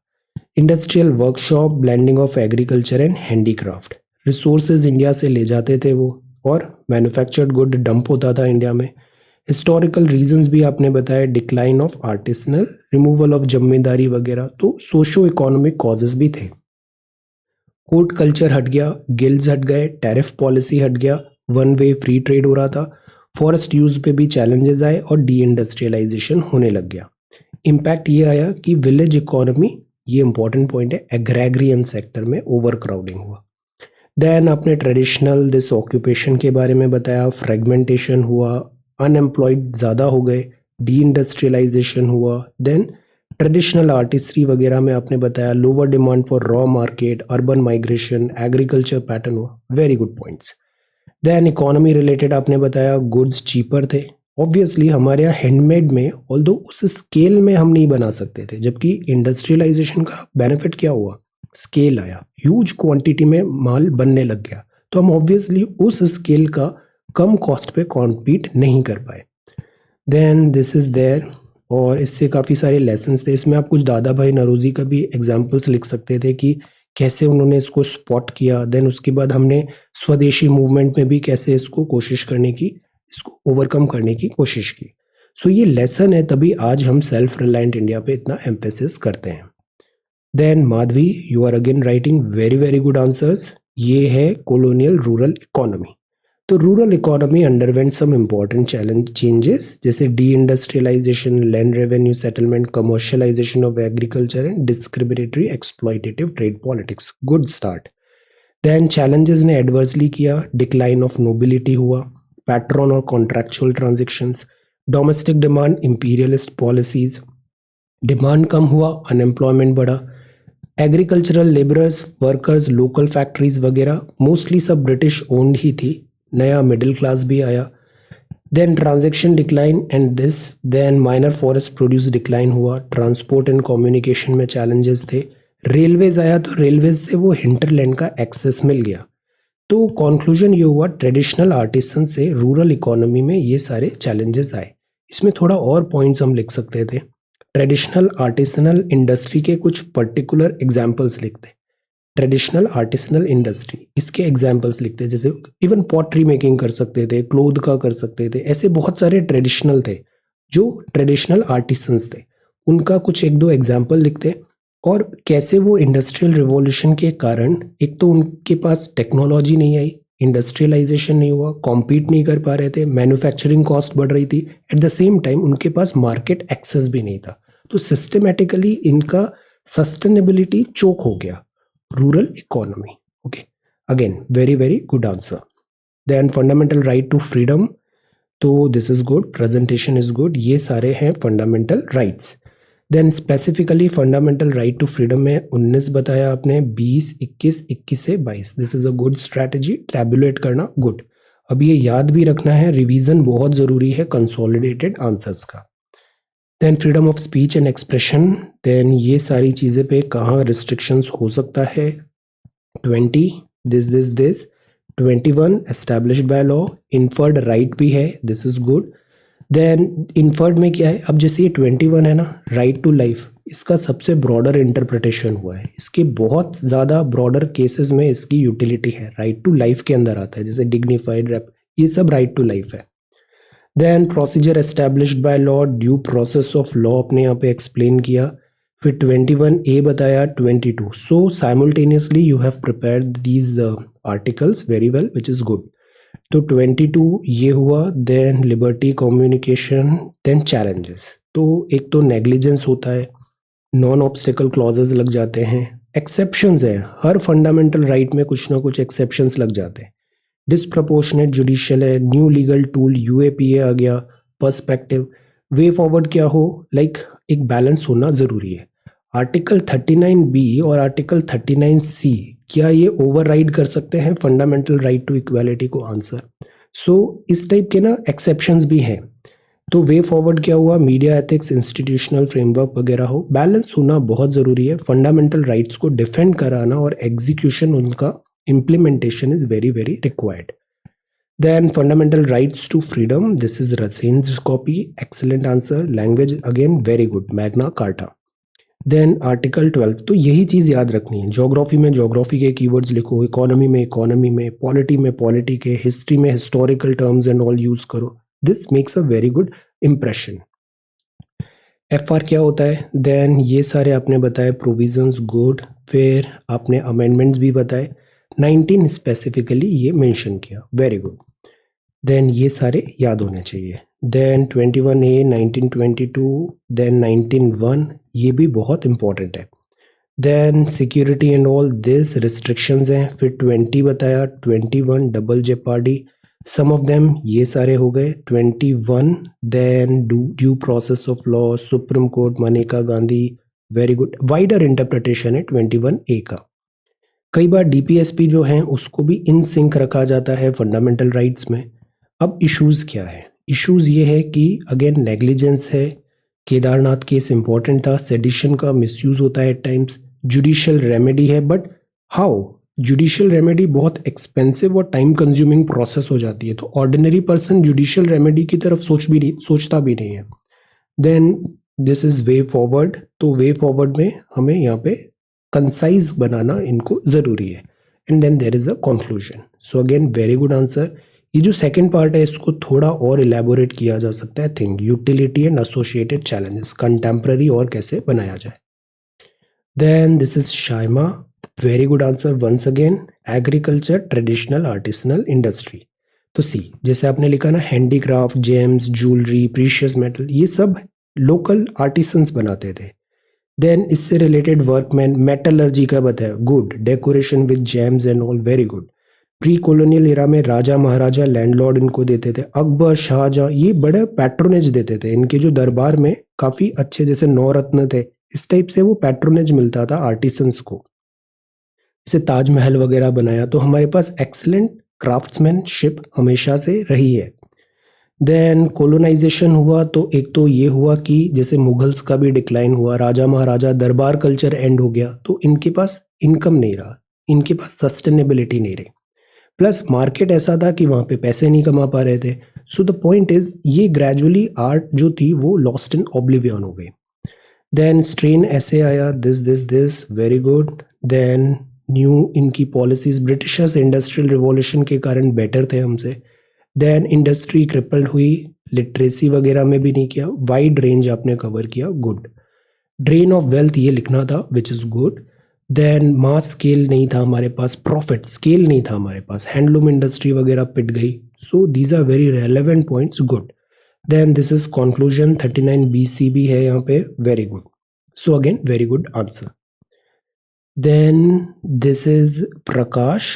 Industrial workshop, blending of agriculture and handicraft, resources India से ले जाते थे वो, और मैन्युफैक्चर्ड गुड डंप होता था इंडिया में। हिस्टोरिकल रीजंस भी आपने बताया, decline of artisanal, removal of zamindari वगैरह, तो सोशो इकोनॉमिक कॉजेस भी थे। कोर्ट कल्चर हट गया, गिल्ड्स हट गए, टैरिफ पॉलिसी हट गया, वन वे फ्री ट्रेड हो रहा था, फॉरेस्ट यूज पे भी चैलेंजेस आए, और डी इंडस्ट्रियलाइजेशन होने लग गया। इम्पैक्ट ये आया कि विलेज इकोनॉमी, ये इंपॉर्टेंट पॉइंट है, एग्रेग्रियन सेक्टर में ओवर क्राउडिंग हुआ। देन अपने ट्रेडिशनल दिस ऑक्यूपेशन के बारे में बताया, फ्रेगमेंटेशन हुआ, अनएम्प्लॉयड ज़्यादा हो गए, डी इंडस्ट्रियलाइजेशन हुआ, देन ट्रेडिशनल आर्टिस्ट्री वगैरह में आपने बताया, lower demand for raw market, urban migration, agriculture pattern हुआ, very good points. Then economy related आपने बताया गुड्स चीपर थे, ऑब्वियसली हमारे यहाँ हैंडमेड में ऑल्दो उस स्केल में हम नहीं बना सकते थे, जबकि इंडस्ट्रियलाइजेशन का बेनिफिट क्या हुआ, स्केल आया, ह्यूज क्वांटिटी में माल बनने लग गया, तो हम ऑब्वियसली उस स्केल का कम कॉस्ट पे कॉम्पीट नहीं कर पाए। देन दिस इज देयर, और इससे काफ़ी सारे लेसन्स थे, इसमें आप कुछ दादा भाई नौरोजी का भी एग्जाम्पल्स लिख सकते थे कि कैसे उन्होंने इसको स्पॉट किया। देन उसके बाद हमने स्वदेशी मूवमेंट में भी कैसे इसको कोशिश करने की, इसको ओवरकम करने की कोशिश की। सो ये लेसन है, तभी आज हम सेल्फ रिलायंट इंडिया पे इतना एम्फेसिस करते हैं। Then Madhavi, you are again writing very very good answers. ये है कॉलोनियल रूरल इकोनॉमी। तो rural economy underwent some important changes, जैसे deindustrialisation, land revenue settlement, commercialisation of agriculture and discriminatory exploitative trade politics. Good start. Then challenges ने adversely किया, decline of nobility हुआ, patron और contractual transactions, domestic demand, imperialist policies, demand कम हुआ, unemployment बढ़ा, agricultural labourers, workers, local factories वगैरह mostly सब British owned ही थी, नया मिडिल क्लास भी आया। Then transaction decline and this, then minor forest produce decline हुआ, ट्रांसपोर्ट एंड कम्युनिकेशन में चैलेंजेस थे, रेलवेज आया तो रेलवेज से वो हिंटरलैंड का एक्सेस मिल गया। तो कंक्लूजन ये हुआ, ट्रेडिशनल आर्टिसन से रूरल इकोनॉमी में ये सारे चैलेंजेस आए। इसमें थोड़ा और पॉइंट्स हम लिख सकते थे, ट्रेडिशनल आर्टिसनल इंडस्ट्री के कुछ पर्टिकुलर एग्जाम्पल्स लिखते, ट्रेडिशनल आर्टिसनल इंडस्ट्री इसके एग्जाम्पल्स लिखते, जैसे इवन पॉटरी मेकिंग कर सकते थे, क्लोथ का कर सकते थे, ऐसे बहुत सारे ट्रेडिशनल थे जो ट्रेडिशनल आर्टिसंस थे, उनका कुछ एक दो एग्जाम्पल लिखते, और कैसे वो इंडस्ट्रियल रिवॉल्यूशन के कारण एक तो उनके पास टेक्नोलॉजी नहीं आई, इंडस्ट्रियलाइजेशन नहीं हुआ, कॉम्पीट नहीं कर पा रहे थे, मैन्युफैक्चरिंग कॉस्ट बढ़ रही थी, एट द सेम टाइम उनके पास मार्केट एक्सेस भी नहीं था, तो सिस्टमेटिकली इनका सस्टेनेबिलिटी चोक हो गया, rural economy. Okay, again very very good answer. Then fundamental right to freedom, तो this is good, presentation is good, ये सारे हैं fundamental rights. Then specifically fundamental right to freedom में 19 बताया आपने, 20, 21, 21 से 22, this is a good strategy, tabulate करना good. अब ये याद भी रखना है, रिवीजन बहुत जरूरी है कंसोलिडेटेड आंसर्स का। Then freedom of speech and expression, then ये सारी चीज़ें पे कहाँ रिस्ट्रिक्शंस हो सकता है, 20 this 21 established by law, inferred right भी है, this is good. Then inferred में क्या है, अब जैसे ये 21 है ना, राइट टू लाइफ, इसका सबसे ब्रॉडर इंटरप्रिटेशन हुआ है, इसके बहुत ज़्यादा ब्रॉडर केसेस में इसकी यूटिलिटी है, राइट टू लाइफ के अंदर आता है, जैसे डिग्निफाइड रेप, ये सब राइट टू लाइफ है। Then procedure established by law, due process of law अपने यहाँ पे एक्सप्लेन किया, फिर 21A बताया, 22, so simultaneously you have prepared these articles very well, which is good. तो 22 ये हुआ, then liberty communication, then challenges, तो एक तो नेग्लिजेंस होता है, नॉन ऑब्स्टिकल क्लॉजेस लग जाते हैं, एक्सेप्शंस है, हर फंडामेंटल राइट में कुछ ना कुछ एक्सेप्शंस लग जाते हैं, डिसप्रपोर्शनेट जुडिशियल है, न्यू लीगल टूल यूएपीए आ गया, पर्सपेक्टिव, वे फॉरवर्ड क्या हो, लाइक एक बैलेंस होना जरूरी है। आर्टिकल 39B और आर्टिकल 39C क्या ये ओवरराइड कर सकते हैं फंडामेंटल राइट टू इक्वालिटी को, आंसर सो इस टाइप के ना एक्सेप्शंस भी हैं। तो वे फॉरवर्ड क्या हुआ, मीडिया एथिक्स, इंस्टीट्यूशनल फ्रेमवर्क वगैरह हो, बैलेंस होना बहुत ज़रूरी है, फंडामेंटल राइट्स को डिफेंड कराना और एग्जीक्यूशन उनका implementation is very very required. Then fundamental rights to freedom, this is Rasen's copy, excellent answer. Language again very good, Magna Carta. Then article 12, तो यही चीज़ याद रखनी है, ज्योग्राफी में ज्योग्राफी के कीवर्ड्स लिखो, इकोनॉमी में इकोनॉमी में, पॉलिटी में पॉलिटी के, हिस्ट्री में historical terms and all use करो, this makes a very good impression. FR क्या होता है, देन ये सारे आपने बताए प्रोविजंस, गुड, फिर आपने अमेंडमेंट्स भी बताए, 19 स्पेसिफिकली ये मेंशन किया, वेरी गुड, देन ये सारे याद होने चाहिए। देन 21A 1922, देन 19(1) ये भी बहुत इंपॉर्टेंट है। Then security and all this restrictions हैं, फिर 20 बताया, 21 double jeopardy, some of them ये सारे हो गए 21. Then due process of law, supreme court, Maneka Gandhi, very good. Wider interpretation है 21A का. कई बार डीपीएसपी जो है उसको भी इन सिंक रखा जाता है फंडामेंटल राइट्स में. अब इश्यूज क्या है? इश्यूज ये है कि अगेन नेग्लिजेंस है, केदारनाथ केस इंपॉर्टेंट था, सेडिशन का मिसयूज होता है एट टाइम्स, जुडिशियल रेमेडी है, बट हाउ? जुडिशियल रेमेडी बहुत एक्सपेंसिव और टाइम कंज्यूमिंग प्रोसेस हो जाती है, तो ऑर्डिनरी पर्सन जुडिशियल रेमेडी की तरफ सोचता भी नहीं है. Then this is way forward. तो वे फॉरवर्ड में हमें यहाँ पे कंसाइज बनाना इनको जरूरी है. And then there is a conclusion. So again very good answer. ये जो सेकंड पार्ट है इसको थोड़ा और इलेबोरेट किया जा सकता है. Think utility and associated challenges, contemporary और कैसे बनाया जाए. Then this is Shaima. Very good answer once again. Agriculture, traditional, artisanal, industry. तो सी, जैसे आपने लिखा ना, handicraft, gems, jewellery, precious metal, ये सब लोकल आर्टिसंस बनाते थे. देन इससे रिलेटेड वर्कमैन, मेटलर्जी का बताया, good. Decoration with James and all, very good. Pre colonial era में राजा महाराजा लैंडलॉर्ड इनको देते थे. अकबर, शाहजहां, ये बड़े पैट्रोनेज देते थे. इनके जो दरबार में काफी अच्छे, जैसे नौरत्न थे, इस टाइप से वो पैट्रोनेज मिलता था आर्टिसंस को. जैसे ताजमहल वगैरह बनाया, तो हमारे पास एक्सीलेंट क्राफ्ट्समैनशिप हमेशा से रही है. देन कोलोनाइजेशन हुआ, तो एक तो ये हुआ कि जैसे मुगल्स का भी डिक्लाइन हुआ, राजा महाराजा, दरबार कल्चर एंड हो गया, तो इनके पास इनकम नहीं रहा, इनके पास सस्टेनेबिलिटी नहीं रही. प्लस मार्केट ऐसा था कि वहाँ पे पैसे नहीं कमा पा रहे थे. सो द पॉइंट इज, ये ग्रेजुअली आर्ट जो थी वो लॉस्ट इन ऑब्लिवियन हो गई. देन स्ट्रेन ऐसे आया, this, very good. Then new इनकी पॉलिसीज, ब्रिटिशर्स इंडस्ट्रियल रिवॉल्यूशन के कारण बेटर थे हमसे. देन इंडस्ट्री क्रिपल्ड हुई, लिटरेसी वगैरह में भी नहीं किया. वाइड रेंज आपने कवर किया, गुड. ड्रेन ऑफ वेल्थ ये लिखना था, which is good. Then mass scale नहीं था हमारे पास, प्रॉफिट स्केल नहीं था हमारे पास, हैंडलूम इंडस्ट्री वगैरह पिट गई. So these are very relevant points, good. Then this is conclusion, 39 BC भी है यहाँ पे, very good. So again very good answer. Then this is Prakash.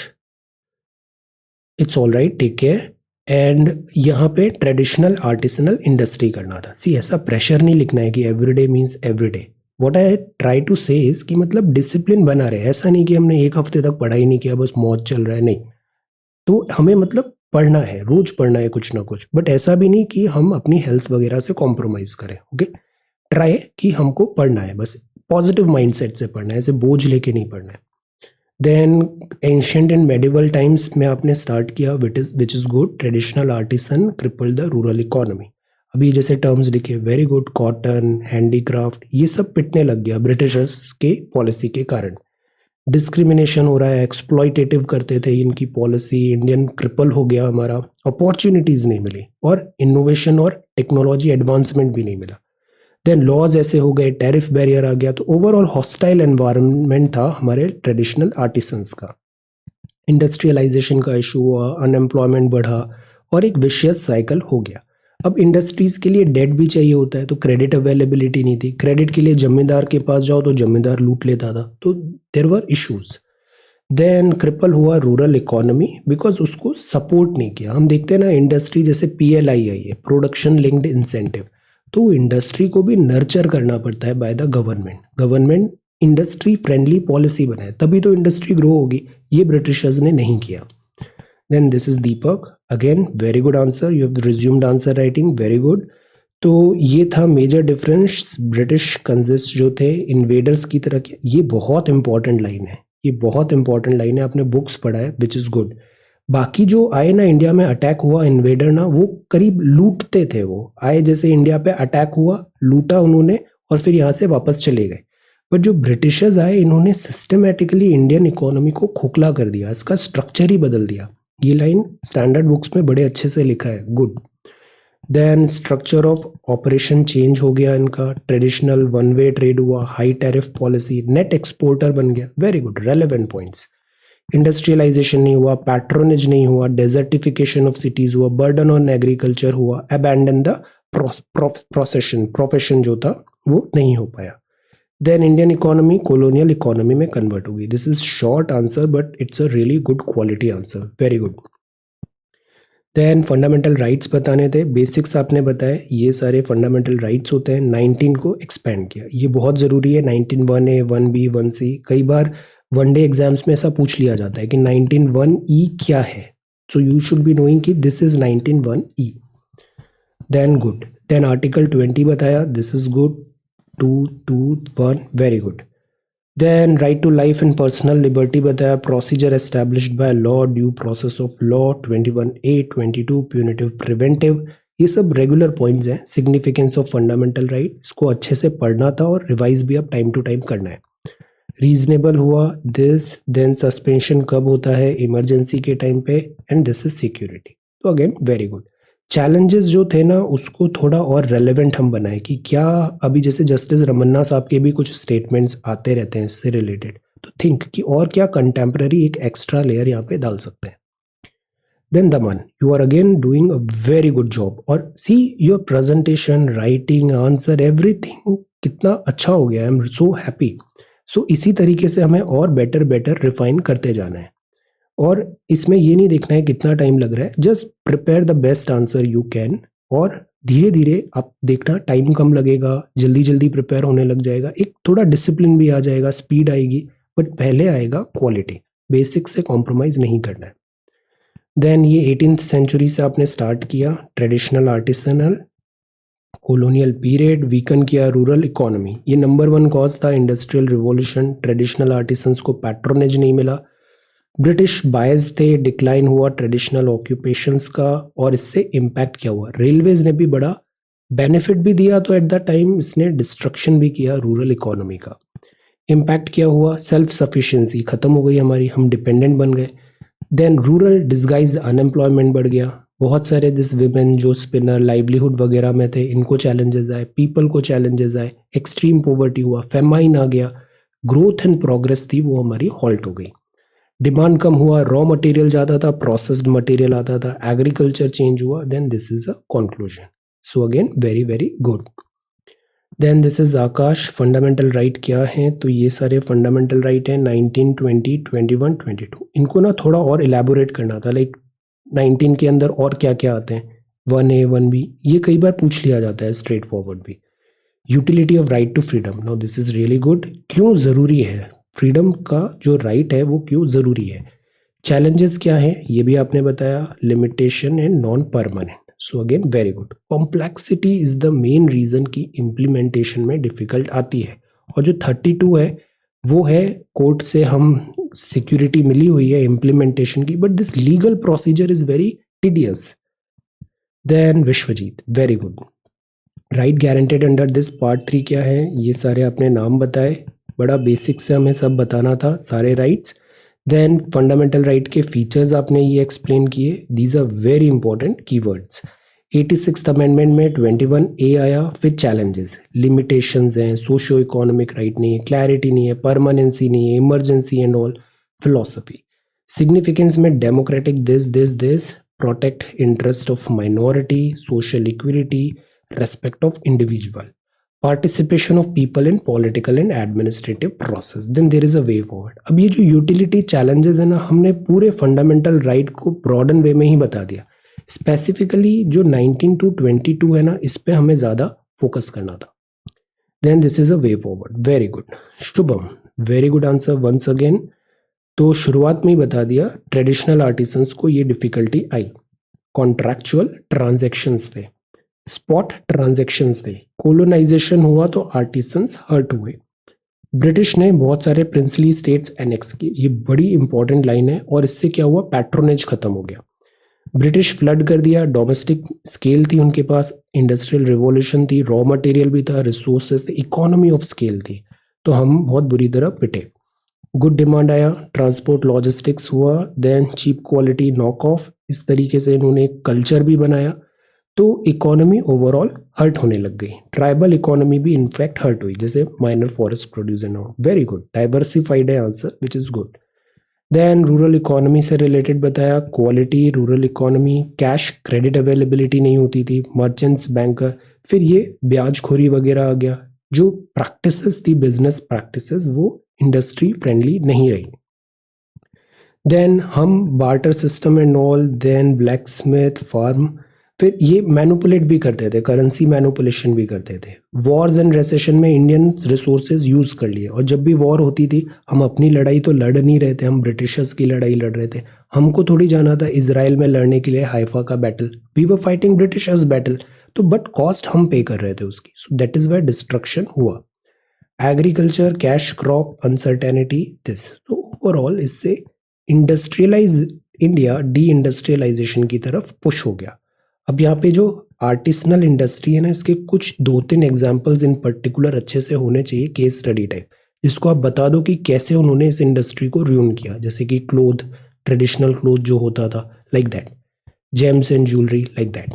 It's all right, take care. And यहाँ पे ट्रेडिशनल आर्टिसनल इंडस्ट्री करना था. सी, ऐसा pressure नहीं लिखना है कि everyday means everyday. What I try to say is कि मतलब डिसिप्लिन बना रहे. ऐसा नहीं कि हमने एक हफ्ते तक पढ़ाई नहीं किया, बस मौज चल रहा है, नहीं. तो हमें मतलब पढ़ना है, रोज पढ़ना है कुछ ना कुछ, बट ऐसा भी नहीं कि हम अपनी हेल्थ वगैरह से कॉम्प्रोमाइज करें. ओके, ट्राई कि हमको पढ़ना है, बस पॉजिटिव माइंडसेट से पढ़ना है, ऐसे बोझ लेके नहीं पढ़ना है. Then ancient and medieval times में आपने स्टार्ट किया, which is good. Traditional artisan cripple the rural economy. अभी जैसे टर्म्स लिखे, वेरी गुड. कॉटन, हैंडीक्राफ्ट, ये सब पिटने लग गया ब्रिटिशर्स के पॉलिसी के कारण. डिस्क्रिमिनेशन हो रहा है, एक्सप्लॉइटेटिव करते थे इनकी पॉलिसी. इंडियन क्रिपल हो गया हमारा, अपॉर्चुनिटीज नहीं मिली, और इनोवेशन और टेक्नोलॉजी एडवांसमेंट भी नहीं मिला. देन लॉज ऐसे हो गए, टैरिफ बैरियर आ गया, तो ओवरऑल हॉस्टाइल एनवायरनमेंट था हमारे ट्रेडिशनल आर्टिसंस का. इंडस्ट्रियलाइजेशन का इशू हुआ, अनएम्प्लॉयमेंट बढ़ा, और एक विशियस साइकिल हो गया. अब इंडस्ट्रीज के लिए डेट भी चाहिए होता है, तो क्रेडिट अवेलेबिलिटी नहीं थी. क्रेडिट के लिए जमींदार के पास जाओ तो जमींदार लूट लेता था, तो there were issues. Then cripple हुआ रूरल इकोनॉमी, बिकॉज उसको सपोर्ट नहीं किया. हम देखते हैं ना, इंडस्ट्री जैसे PLI आई है, प्रोडक्शन लिंक्ड इंसेंटिव, तो इंडस्ट्री को भी नर्चर करना पड़ता है by the government. Government industry friendly policy बनाए, तभी तो इंडस्ट्री ग्रो होगी. ये ब्रिटिशर्स ने नहीं किया. Then this is Deepak. Again very good answer, you have resumed answer writing, very good. तो ये था मेजर डिफरेंस. ब्रिटिश कंसिस्ट जो थे इन्वेडर्स की तरह के. ये बहुत इंपॉर्टेंट लाइन है, ये बहुत इंपॉर्टेंट लाइन है, आपने बुक्स पढ़ा है, विच इज गुड. बाकी जो आए ना, इंडिया में अटैक हुआ, इन्वेडर ना, वो करीब लूटते थे. वो आए, जैसे इंडिया पे अटैक हुआ, लूटा उन्होंने, और फिर यहाँ से वापस चले गए. बट जो ब्रिटिशर्स आए, इन्होंने सिस्टमेटिकली इंडियन इकोनॉमी को खोखला कर दिया, इसका स्ट्रक्चर ही बदल दिया. ये लाइन स्टैंडर्ड बुक्स में बड़े अच्छे से लिखा है, good. Then structure of operation change हो गया इनका. ट्रेडिशनल वन वे ट्रेड हुआ, high tariff policy, net exporter बन गया, very good, relevant points. Industrialisation नहीं हुआ, पैट्रोनेज नहीं हुआ, डेजर्टिफिकेशन ऑफ सिटीज हुआ, बर्डन ऑन एग्रीकल्चर हुआ, अबैंडन द प्रोफेशन जो था वो नहीं हो पाया. Then Indian economy colonial economy में कन्वर्ट होगी. This is short answer, but it's a really good quality answer, very good. Then fundamental rights बताने थे, बेसिक्स आपने बताए, ये सारे फंडामेंटल राइट्स होते हैं। 19 को एक्सपेंड किया, ये बहुत ज़रूरी है। 19 1A 1B 1C, कई बार वनडे एग्जाम्स में ऐसा पूछ लिया जाता है कि 19 1E क्या है, so you should be knowing कि this is 19 1E। Then good, then article 20 बताया, this is good. 2 2 1 very good. Then right to life and personal liberty बताया, procedure established by law, due process of law, 21A 22 punitive preventive, ये सब regular points हैं। Significance of fundamental right, इसको अच्छे से पढ़ना था और रिवाइज भी अब टाइम टू टाइम करना है। रीजनेबल हुआ दिस, देन सस्पेंशन कब होता है, इमरजेंसी के टाइम पे, एंड दिस इज सिक्योरिटी। तो अगेन वेरी गुड। चैलेंजेस जो थे ना उसको थोड़ा और रेलेवेंट हम बनाए कि क्या, अभी जैसे जस्टिस रमन्ना साहब के भी कुछ स्टेटमेंट्स आते रहते हैं इससे रिलेटेड, तो थिंक कि और क्या कंटेम्प्रेरी एक एक्स्ट्रा लेयर यहाँ पे डाल सकते हैं। Then Daman, you are again doing a very good job, और see your presentation, writing, answer, everything कितना अच्छा हो गया, आई एम सो हैप्पी। सो इसी तरीके से हमें और बेटर बेटर रिफाइन करते जाना है, और इसमें ये नहीं देखना है कितना टाइम लग रहा है, just prepare the best answer you can, और धीरे धीरे आप देखना टाइम कम लगेगा, जल्दी जल्दी प्रिपेयर होने लग जाएगा, एक थोड़ा डिसिप्लिन भी आ जाएगा, स्पीड आएगी, बट पहले आएगा क्वालिटी। बेसिक से कॉम्प्रोमाइज नहीं करना है। देन ये 18th सेंचुरी से आपने स्टार्ट किया, traditional artisanal, colonial period, weaken किया रूरल इकोनॉमी, ये नंबर 1 कॉज था इंडस्ट्रियल रिवॉल्यूशन, ट्रेडिशनल आर्टिसंस को पैट्रोनेज नहीं मिला, ब्रिटिश बायस थे, डिक्लाइन हुआ ट्रेडिशनल ऑक्यूपेशंस का, और इससे इम्पैक्ट क्या हुआ, रेलवेज ने भी बड़ा बेनिफिट भी दिया, तो एट द टाइम इसने डिस्ट्रक्शन भी किया रूरल इकोनॉमी का। इम्पैक्ट क्या हुआ, सेल्फ सफिशिएंसी खत्म हो गई हमारी, हम डिपेंडेंट बन गए। देन रूरल डिस्गाइज्ड अनएम्प्लॉयमेंट बढ़ गया, बहुत सारे दिस विमेन जो स्पिनर लाइवलीहुड वगैरह में थे, इनको चैलेंजेस आए, पीपल को चैलेंजेस आए, एक्सट्रीम पॉवर्टी हुआ, फेमाइन आ गया, ग्रोथ एंड प्रोग्रेस थी वो हमारी हॉल्ट हो गई, डिमांड कम हुआ, रॉ मटेरियल ज़्यादा था, प्रोसेस्ड मटेरियल आता था, एग्रीकल्चर चेंज हुआ, then this is a conclusion. So again very very good. Then this is Akash, fundamental right क्या है, तो ये सारे फंडामेंटल राइट हैं 19 20 21 22, इनको ना थोड़ा और इलेबोरेट करना था, लाइक 19 के अंदर और क्या क्या आते हैं, 1A 1B, ये कई बार पूछ लिया जाता है स्ट्रेट फॉरवर्ड भी। Utility of right to freedom, now this is really good, क्यों ज़रूरी है फ्रीडम का जो राइट है वो क्यों ज़रूरी है, चैलेंजेस क्या है ये भी आपने बताया, limitation and non permanent, so again very good. Complexity is the main reason की इम्प्लीमेंटेशन में डिफिकल्ट आती है, और जो 32 है वो है कोर्ट से हम सिक्योरिटी मिली हुई है इम्प्लीमेंटेशन की, but this legal procedure is very tedious. Then Vishwajeet, very good. Right guaranteed under this part 3 क्या है, ये सारे आपने नाम बताए, बड़ा बेसिक से हमें सब बताना था सारे राइट्स। देन फंडामेंटल राइट के फीचर्स आपने ये एक्सप्लेन किए, these are very important keywords. 86th amendment में 21A आया, फिर चैलेंजेस, लिमिटेशंस हैं, सोशो इकोनॉमिक राइट नहीं है, क्लैरिटी नहीं है, परमानेंसी नहीं है, emergency and all, philosophy. Significance में democratic this protect interest of minority, social equity, respect of individual, participation of people in political and administrative process, then there is a way forward. अब ये जो utility challenges है ना, हमने पूरे fundamental right को broaden वे में ही बता दिया, स्पेसिफिकली जो 19 to 22 है ना, इस पे हमें ज़्यादा फोकस करना था। Then this is a way forward, very good. Shubham, very good answer once again. तो शुरुआत में ही बता दिया, ट्रेडिशनल आर्टिसंस को ये डिफिकल्टी आई, कॉन्ट्रैक्चुअल ट्रांजेक्शन्स थे, स्पॉट ट्रांजेक्शन्स थे, कोलोनाइजेशन हुआ तो आर्टिसंस हर्ट हुए, ब्रिटिश ने बहुत सारे प्रिंसली स्टेट्स एनेक्स किए, ये बड़ी इंपॉर्टेंट लाइन है, और इससे क्या हुआ, पैट्रोनेज खत्म हो गया, ब्रिटिश फ्लड कर दिया, डोमेस्टिक स्केल थी उनके पास, इंडस्ट्रियल रिवॉल्यूशन थी, रॉ मटेरियल भी था, रिसोर्सेज थे, इकोनॉमी ऑफ स्केल थी, तो हम बहुत बुरी तरह पिटे। गुड डिमांड आया, ट्रांसपोर्ट लॉजिस्टिक्स हुआ, then cheap quality knock off, इस तरीके से इन्होंने कल्चर भी बनाया, तो इकोनॉमी ओवरऑल हर्ट होने लग गई, ट्राइबल इकोनॉमी भी इनफैक्ट हर्ट हुई, जैसे minor forest produce and all, very good, diversified है answer which is good. Then rural economy से रिलेटेड बताया, quality rural economy, cash credit availability नहीं होती थी, मर्चेंट्स बैंकर, फिर ये ब्याजखोरी वगैरह आ गया, जो प्रैक्टिसेस थी बिजनेस प्रैक्टिसेस वो इंडस्ट्री फ्रेंडली नहीं रही। देन हम barter system and all, then blacksmith farm, फिर ये मैनुपुलेट भी करते थे, करेंसी मैनुपुलेशन भी करते थे। वॉर्स एंड रेसेशन में इंडियन रिसोर्सेज यूज कर लिए, और जब भी वॉर होती थी हम अपनी लड़ाई तो लड़ नहीं रहे थे, हम ब्रिटिशर्स की लड़ाई लड़ रहे थे। हमको थोड़ी जाना था इसराइल में लड़ने के लिए हाइफा का battle, we were fighting britishers battle, तो बट कॉस्ट हम पे कर रहे थे उसकी, so that is where destruction हुआ। Agriculture, cash crop, uncertainty, this, तो ओवरऑल इससे इंडस्ट्रियलाइज इंडिया डी इंडस्ट्रियलाइजेशन की तरफ पुश हो गया। अब यहाँ पे जो आर्टिसनल इंडस्ट्री है ना, इसके कुछ 2-3 एग्जांपल्स इन पर्टिकुलर अच्छे से होने चाहिए, केस स्टडी टाइप, जिसको आप बता दो कि कैसे उन्होंने इस इंडस्ट्री को रूइन किया। जैसे कि क्लोथ, ट्रेडिशनल क्लोथ जो होता था, like that, gems and jewellery, like that.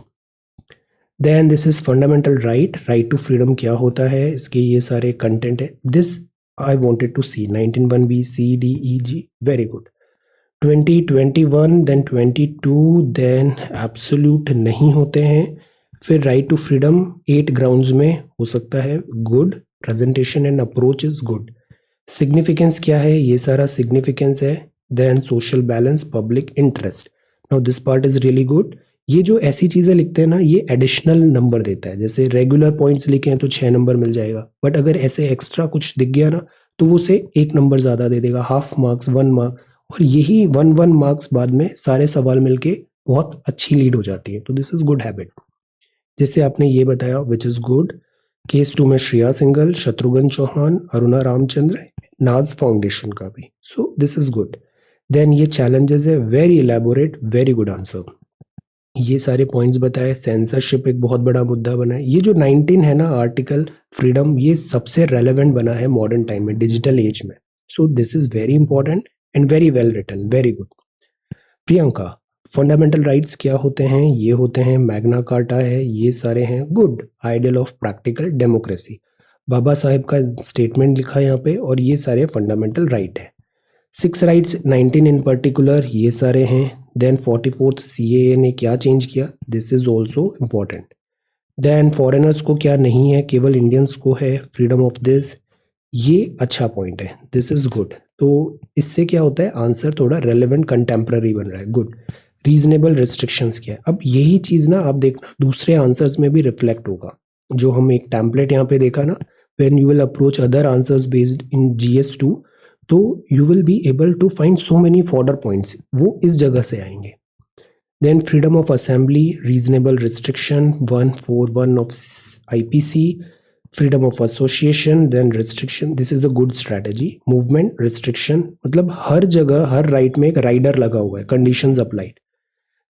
Then this is fundamental right, right to freedom क्या होता है, इसके ये सारे कंटेंट है। This I wanted to see 19(1)(b), C, D, E, G, very good. 2021, then 22, then absolute नहीं होते हैं। फिर राइट टू फ्रीडम 8 ग्राउंड्स में हो सकता है, good. Presentation and approach is good. Significance क्या है, ये सारा सिग्निफिकेंस है। Then social balance, public interest, now this part is really good. ये जो ऐसी चीजें लिखते हैं ना, ये एडिशनल नंबर देता है। जैसे रेगुलर पॉइंट्स लिखे हैं तो 6 नंबर मिल जाएगा, बट अगर ऐसे एक्स्ट्रा कुछ दिख गया ना तो वो से 1 नंबर ज्यादा दे देगा, हाफ मार्क्स, 1 मार्क, और यही 1 मार्क्स बाद में सारे सवाल मिलके बहुत अच्छी लीड हो जाती है। तो दिस इज गुड हैबिट। जैसे आपने ये बताया विच इज गुड। केस 2 में श्रेया सिंगल, शत्रुघ्न चौहान, अरुणा रामचंद्र, नाज फाउंडेशन का भी, so this is good. Then ये चैलेंजेस है, very elaborate, very good answer. ये सारे पॉइंट्स बताए। सेंसरशिप एक बहुत बड़ा मुद्दा बना है। ये जो 19 है ना आर्टिकल फ्रीडम, ये सबसे रेलेवेंट बना है मॉडर्न टाइम में, डिजिटल एज में। So this is very important and very well written, very good. Priyanka, fundamental rights क्या होते हैं, ये होते हैं मैग्ना कार्टा है, ये सारे हैं, good. Ideal of practical democracy, Babasaheb का स्टेटमेंट लिखा है यहाँ पे, और ये सारे फंडामेंटल राइट है। 6 राइट्स, 19 इन पर्टिकुलर, ये सारे हैं। देन 44th CAA ने क्या चेंज किया, this is also important. Then foreigners को क्या नहीं है, केवल इंडियंस को है, फ्रीडम ऑफ दिस, ये अच्छा पॉइंट है, दिस इज गुड। तो इससे क्या होता है, आंसर थोड़ा रेलेवेंट कंटेम्प्ररी बन रहा है, गुड। रीजनेबल रिस्ट्रिक्शंस क्या है, अब यही चीज ना आप देखना दूसरे आंसर्स में भी रिफ्लेक्ट होगा। जो हम एक टेम्पलेट यहाँ पे देखा ना, when you will approach other answers based in GS2, तो you will be able to find so many fodder points, वो इस जगह से आएंगे। Then freedom of assembly, reasonable restriction, 141 of IPC, freedom of association, then restriction, this is a good strategy. Movement restriction, मतलब हर जगह हर right में एक राइडर लगा हुआ है, कंडीशंस अप्लाइड।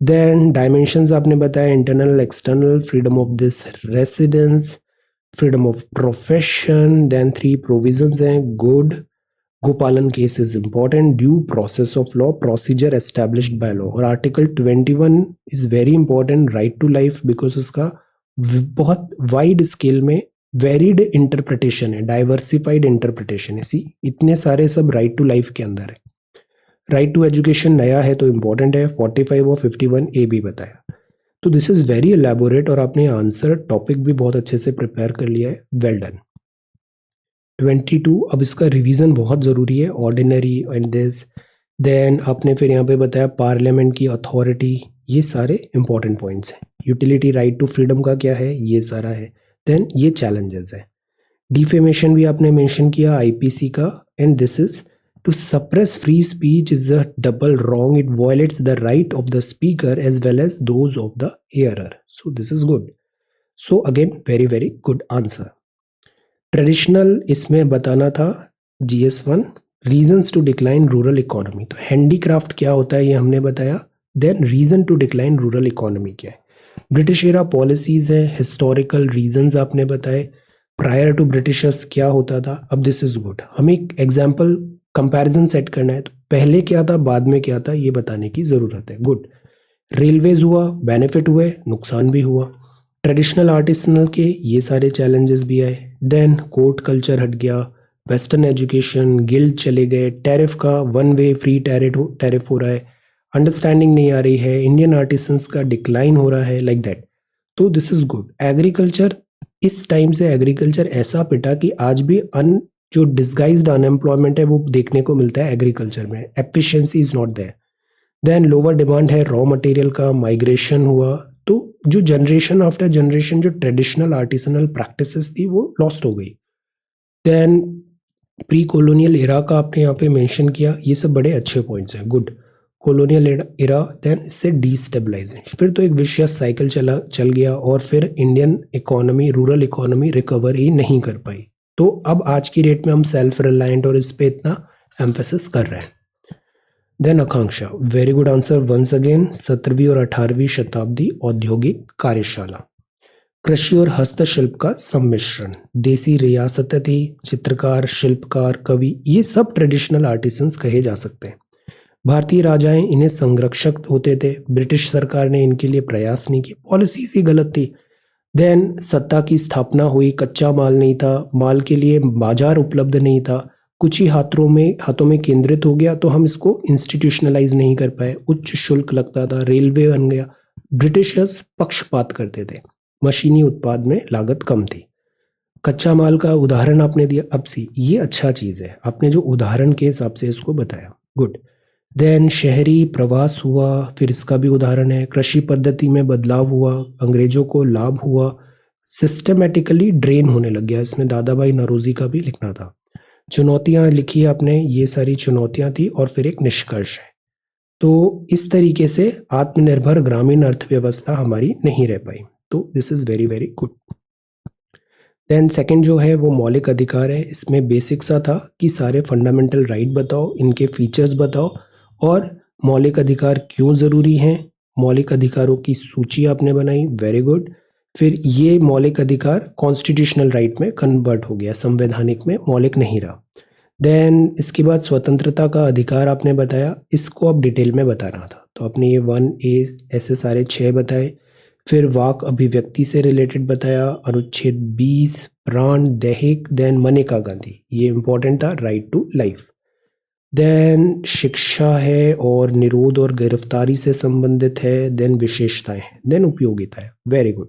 देन डायमेंशंस आपने बताया, internal, external, freedom of this residence, freedom of profession, then 3 provisions हैं, good. Gopalan case is important, due process of law, procedure established by law, और article 21 is very important, right to life, because उसका बहुत wide scale में varied interpretation है, diversified interpretation है। सी इतने सारे सब राइट टू लाइफ के अंदर है। राइट टू एजुकेशन नया है तो इंपॉर्टेंट है, 45 और 51A भी बताया। तो दिस इज वेरी एलैबोरेट, और आपने आंसर टॉपिक भी बहुत अच्छे से प्रिपेयर कर लिया है, वेल डन। 22, अब इसका रिवीजन बहुत ज़रूरी है, ऑर्डिनरी एंड दिस। देन आपने फिर यहाँ पे बताया पार्लियामेंट की अथॉरिटी, ये सारे इंपॉर्टेंट पॉइंट्स हैं। यूटिलिटी, राइट टू फ्रीडम का क्या है, ये सारा है। देन ये चैलेंजेस है। डिफेमेशन भी आपने मेंशन किया IPC का, and this is to suppress free speech is a double wrong, it violates the right of the speaker as well as those of the hearer, so this is good. So again very very good answer. Traditional इसमें बताना था GS1, reasons to decline rural economy, तो handicraft क्या होता है ये हमने बताया। Then reason to decline rural economy क्या है, ब्रिटिश एरा पॉलिसीज है, हिस्टोरिकल रीजंस आपने बताए, प्रायर टू ब्रिटिशर्स क्या होता था। अब दिस इज गुड, हमें एक एग्जाम्पल कंपैरिजन सेट करना है, तो पहले क्या था बाद में क्या था ये बताने की जरूरत है, गुड। रेलवेज हुआ, बेनिफिट हुए, नुकसान भी हुआ। ट्रेडिशनल आर्टिसनल के ये सारे चैलेंजेस भी आए। देन कोर्ट कल्चर हट गया, वेस्टर्न एजुकेशन, गिल्ड चले गए, टैरिफ का 1 वे फ्री टैरिफ हो रहा है, अंडरस्टैंडिंग नहीं आ रही है, इंडियन आर्टिसंस का डिक्लाइन हो रहा है, लाइक दैट। तो दिस इज गुड। एग्रीकल्चर, इस टाइम से एग्रीकल्चर ऐसा पिटा कि आज भी जो डिस्गाइज्ड अनएम्प्लॉयमेंट है वो देखने को मिलता है एग्रीकल्चर में, efficiency is not there. Then lower demand है रॉ मटेरियल का, माइग्रेशन हुआ, तो जो जनरेशन आफ्टर जनरेशन जो ट्रेडिशनल आर्टिसनल प्रैक्टिसेस थी वो लॉस्ट हो गई। देन प्री कॉलोनियल एरा का आपने यहाँ पे मेंशन किया, ये सब बड़े अच्छे पॉइंट्स हैं, गुड। कॉलोनियल एरा, देन इससे डीस्टेबलाइजेशन, फिर तो एक विशियस साइकिल चल गया और फिर Indian economy, rural economy recover ही नहीं कर पाई। तो अब आज की डेट में हम सेल्फ रिलायंट और इस पे इतना एम्फेसिस कर रहे हैं। Then Akanksha, very good answer once again. 17वीं और 18वीं शताब्दी औद्योगिक कार्यशाला, कृषि और हस्तशिल्प का सम्मिश्रण, देसी रियासतें थी, चित्रकार, शिल्पकार, कवि, ये सब ट्रेडिशनल आर्टिसंस कहे जा सकते हैं। भारतीय राजाएं इन्हें संरक्षक होते थे, ब्रिटिश सरकार ने इनके लिए प्रयास नहीं किए, पॉलिसी सी गलत थी। देन सत्ता की स्थापना हुई, कच्चा माल नहीं था, माल के लिए बाजार उपलब्ध नहीं था, कुछ ही हाथों में केंद्रित हो गया, तो हम इसको इंस्टीट्यूशनलाइज नहीं कर पाए, उच्च शुल्क लगता था, रेलवे बन गया, ब्रिटिशर्स पक्षपात करते थे, मशीनी उत्पाद में लागत कम थी। कच्चा माल का उदाहरण आपने दिया, अब सी ये अच्छा चीज है, आपने जो उदाहरण के हिसाब से इसको बताया, गुड। देन शहरी प्रवास हुआ, फिर इसका भी उदाहरण है, कृषि पद्धति में बदलाव हुआ, अंग्रेजों को लाभ हुआ, सिस्टमेटिकली ड्रेन होने लग गया, इसमें दादा भाई नौरोजी का भी लिखना था। चुनौतियां लिखी आपने, ये सारी चुनौतियां थी और फिर एक निष्कर्ष है। तो इस तरीके से आत्मनिर्भर ग्रामीण अर्थव्यवस्था हमारी नहीं रह पाई, तो this is very very good. Then second जो है वो मौलिक अधिकार है, इसमें बेसिक सा था कि सारे फंडामेंटल राइट बताओ, इनके फीचर्स बताओ और मौलिक अधिकार क्यों ज़रूरी हैं, मौलिक अधिकारों की सूची आपने बनाई, वेरी गुड। फिर ये मौलिक अधिकार कॉन्स्टिट्यूशनल राइट में कन्वर्ट हो गया, संवैधानिक में मौलिक नहीं रहा। देन इसके बाद स्वतंत्रता का अधिकार आपने बताया, इसको अब डिटेल में बताना था, तो आपने ये 1A ऐसे सारे 6 बताए। फिर वाक अभिव्यक्ति से रिलेटेड बताया, अनुच्छेद 20, प्राण, दैहिक, देन मनेका गांधी, ये इंपॉर्टेंट था, राइट टू लाइफ। देन शिक्षा है और निरोध और गिरफ्तारी से संबंधित है, देन विशेषताएं हैं, देन उपयोगिता है, वेरी गुड।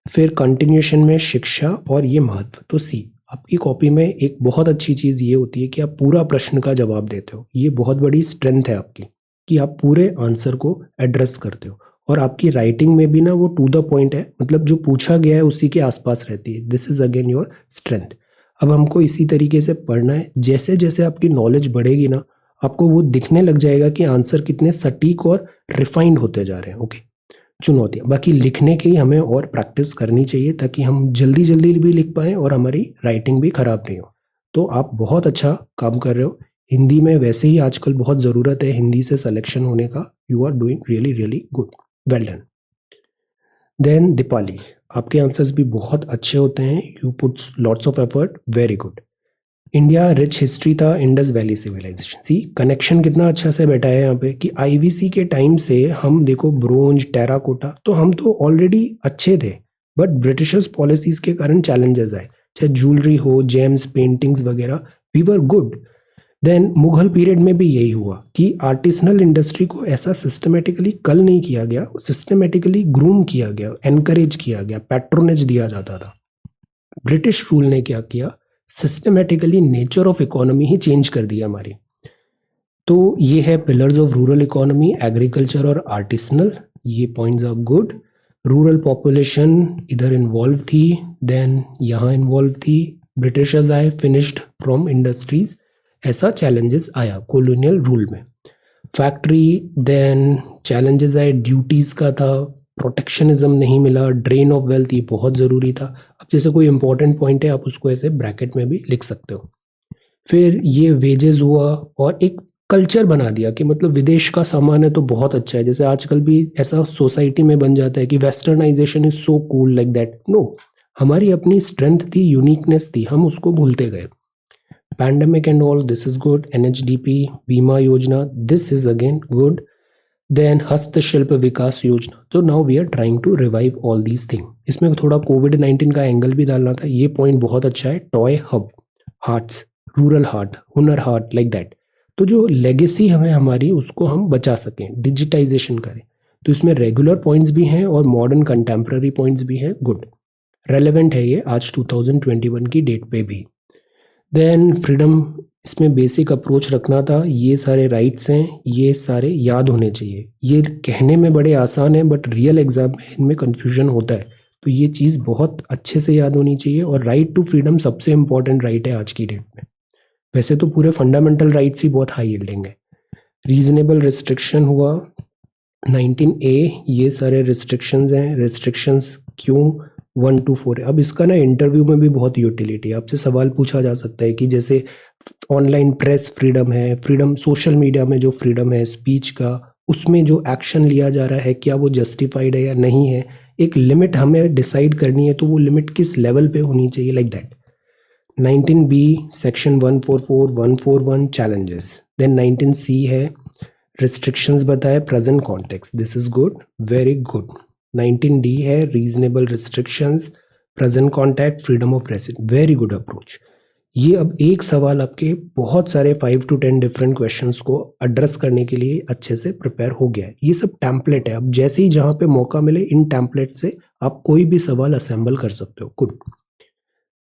फिर कंटिन्यूशन में शिक्षा और ये महत्व, तो सी आपकी कॉपी में एक बहुत अच्छी चीज ये होती है कि आप पूरा प्रश्न का जवाब देते हो, ये बहुत बड़ी स्ट्रेंथ है आपकी कि आप पूरे आंसर को एड्रेस करते हो और आपकी राइटिंग में भी ना वो टू द पॉइंट है, मतलब जो पूछा गया है उसी के आसपास रहती है, this is again your strength. अब हमको इसी तरीके से पढ़ना है, जैसे जैसे आपकी नॉलेज बढ़ेगी ना आपको वो दिखने लग जाएगा कि आंसर कितने सटीक और रिफाइंड होते जा रहे हैं, ओके। चुनौतियां, बाकी लिखने की हमें और प्रैक्टिस करनी चाहिए ताकि हम जल्दी जल्दी भी लिख पाएं और हमारी राइटिंग भी खराब नहीं हो। तो आप बहुत अच्छा काम कर रहे हो, हिंदी में वैसे ही आजकल बहुत ज़रूरत है हिंदी से सिलेक्शन होने का, you are doing really really good, well done. Then Deepali, आपके आंसर्स भी बहुत अच्छे होते हैं, you put lots of effort, very good. India rich history था, Indus valley civilization, sea connection कितना अच्छा से बैठा है यहाँ पे कि आईवीसी के टाइम से हम देखो ब्रोंज, टेराकोटा, तो हम तो ऑलरेडी अच्छे थे, बट ब्रिटिशर्स पॉलिसीज के कारण चैलेंजेस आए, चाहे ज्वेलरी हो, जेम्स, पेंटिंग्स वगैरह, we were good. Then Mughal period में भी यही हुआ कि आर्टिसनल इंडस्ट्री को ऐसा सिस्टमेटिकली कल नहीं किया गया, सिस्टमेटिकली ग्रूम किया गया, एनकरेज किया गया, पैट्रोनेज दिया जाता था। ब्रिटिश रूल ने क्या किया, सिस्टमेटिकली नेचर ऑफ इकोनॉमी ही चेंज कर दिया हमारी। तो ये है pillars of rural economy, agriculture और आर्टिसनल, ये points are good. Rural population इधर इन्वॉल्व थी, देन यहाँ इन्वॉल्व थी, ब्रिटिशर्स आए, फिनिश्ड फ्रॉम इंडस्ट्रीज, ऐसा चैलेंजेस आया कॉलोनियल रूल में। फैक्ट्री, देन चैलेंजेस आए, ड्यूटीज का था, प्रोटेक्शनिज्म नहीं मिला, ड्रेन ऑफ वेल्थ, ये बहुत ज़रूरी था। अब जैसे कोई इंपॉर्टेंट पॉइंट है आप उसको ऐसे ब्रैकेट में भी लिख सकते हो। फिर ये वेजेस हुआ और एक कल्चर बना दिया कि मतलब विदेश का सामान है तो बहुत अच्छा है, जैसे आजकल भी ऐसा सोसाइटी में बन जाता है कि westernization is so cool like that, no, हमारी अपनी स्ट्रेंथ थी, यूनिकनेस थी, हम उसको भूलते गए। Pandemic and all, this is good. NHDP, बीमा योजना, this is again good. Then हस्तशिल्प विकास योजना, तो now we are trying to revive all these thing. इसमें थोड़ा कोविड-19 का एंगल भी डालना था, ये पॉइंट बहुत अच्छा है। Toy hub, hearts, rural heart, हुनर हार्ट, लाइक दैट, तो जो लेगेसी हमें हमारी उसको हम बचा सकें, डिजिटाइजेशन करें, तो इसमें रेगुलर पॉइंट्स भी हैं और मॉडर्न कंटेम्प्रेरी पॉइंट्स भी हैं, गुड, रेलेवेंट है ये आज 2021 की डेट पे भी। देन फ्रीडम, इसमें बेसिक अप्रोच रखना था, ये सारे राइट्स हैं, ये सारे याद होने चाहिए। ये कहने में बड़े आसान है बट रियल एग्जाम में इनमें कन्फ्यूजन होता है, तो ये चीज़ बहुत अच्छे से याद होनी चाहिए। और राइट टू फ्रीडम सबसे इंपॉर्टेंट राइट है आज की डेट में। वैसे तो पूरे फंडामेंटल राइट्स ही बहुत हाई यील्डिंग है। रीजनेबल रिस्ट्रिक्शन हुआ 19A, ये सारे रिस्ट्रिक्शंस हैं। रिस्ट्रिक्शंस क्यों 1 to 4 है। अब इसका ना इंटरव्यू में भी बहुत यूटिलिटी है, आपसे सवाल पूछा जा सकता है कि जैसे ऑनलाइन प्रेस फ्रीडम है, फ्रीडम सोशल मीडिया में जो फ्रीडम है स्पीच का, उसमें जो एक्शन लिया जा रहा है क्या वो जस्टिफाइड है या नहीं है। एक लिमिट हमें डिसाइड करनी है, तो वो लिमिट किस लेवल पे होनी चाहिए, like that. 19B section 144 141 challenges. Then 19C है रिस्ट्रिक्शंस बताए present context, this is good, very good. 19D है reasonable restrictions present contact freedom of residence, very good approach. ये अब एक सवाल आपके बहुत सारे 5 to 10 डिफरेंट क्वेश्चंस को एड्रेस करने के लिए अच्छे से प्रिपेयर हो गया है। ये सब टेम्पलेट है, अब जैसे ही जहां पे मौका मिले इन टेम्पलेट से आप कोई भी सवाल असेंबल कर सकते हो। Good,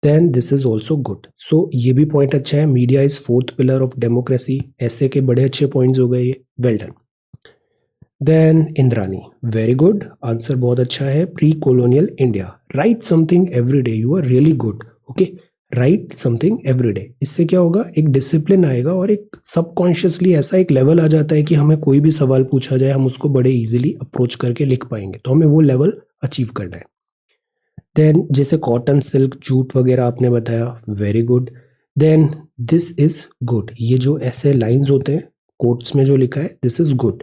then this is also good. So ये भी पॉइंट अच्छा है, media is fourth pillar of democracy, ऐसे के बड़े अच्छे पॉइंट्स हो गए ये, well done. Then Indrani, very good, answer बहुत अच्छा है। Pre colonial India, write something every day, you are really good, okay. Write something every day, इससे क्या होगा, एक डिसिप्लिन आएगा और एक सबकॉन्शियसली ऐसा एक लेवल आ जाता है कि हमें कोई भी सवाल पूछा जाए हम उसको बड़े इजीली अप्रोच करके लिख पाएंगे, तो हमें वो लेवल अचीव करना है। देन जैसे कॉटन सिल्क जूट वगैरह आपने बताया, very good. Then this is good, ये जो ऐसे लाइंस होते हैं कोट्स में जो लिखा है, this is good.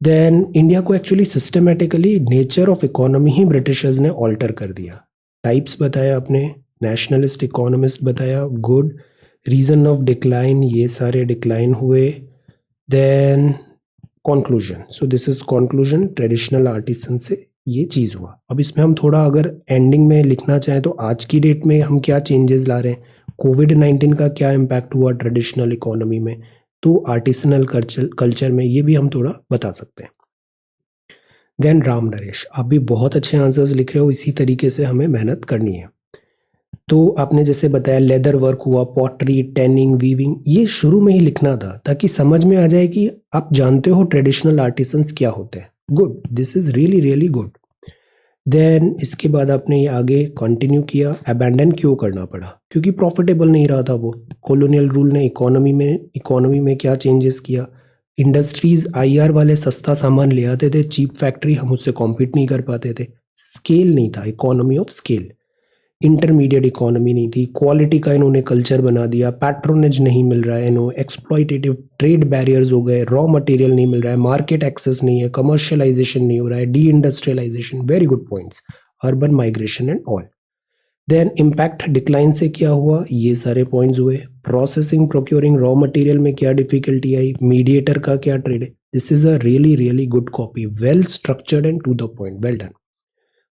Then India को actually systematically nature of economy ही ब्रिटिशर्स ने ऑल्टर कर दिया। टाइप्स बताया आपने, नेशनलिस्ट इकोनॉमिस्ट बताया, गुड। रीजन ऑफ डिक्लाइन, ये सारे डिक्लाइन हुए। Then conclusion, so this is conclusion, traditional artisan से ये चीज हुआ। अब इसमें हम थोड़ा अगर एंडिंग में लिखना चाहें तो आज की डेट में हम क्या चेंजेस ला रहे हैं, कोविड-19 का क्या इम्पैक्ट हुआ ट्रेडिशनल इकोनॉमी में, तो आर्टिसनल कल्चर में, ये भी हम थोड़ा बता सकते हैं। देन राम नरेश, आप भी बहुत अच्छे आंसर्स लिख रहे हो, इसी तरीके से हमें मेहनत करनी है। तो आपने जैसे बताया लेदर वर्क हुआ, पॉटरी, टैनिंग, वीविंग, ये शुरू में ही लिखना था ताकि समझ में आ जाए कि आप जानते हो ट्रेडिशनल आर्टिसंस क्या होते हैं। Good, this is really really good. Then इसके बाद आपने ये आगे कंटिन्यू किया, अबैंडन क्यों करना पड़ा, क्योंकि प्रॉफिटेबल नहीं रहा था वो। कॉलोनियल रूल ने इकोनॉमी में क्या चेंजेस किया, इंडस्ट्रीज आईआर वाले सस्ता सामान ले आते थे, चीप फैक्ट्री, हम उससे कॉम्पीट नहीं कर पाते थे, स्केल नहीं था, economy of scale. Intermediate economy नहीं थी, क्वालिटी का इन्होंने कल्चर बना दिया, पैट्रोनेज नहीं मिल रहा है, इन्होंने एक्सप्लॉइटेटिव ट्रेड बैरियर्स हो गए, रॉ मटेरियल नहीं मिल रहा है, मार्केट एक्सेस नहीं है, कमर्शियलाइजेशन नहीं हो रहा है, deindustrialization, very good points, urban migration and all. Then impact decline से क्या हुआ, ये सारे पॉइंट्स हुए। प्रोसेसिंग प्रोक्योरिंग रॉ मटेरियल में क्या डिफिकल्टी आई, मीडिएटर का क्या ट्रेड है। This is a really really good copy, well structured and to the point, well done.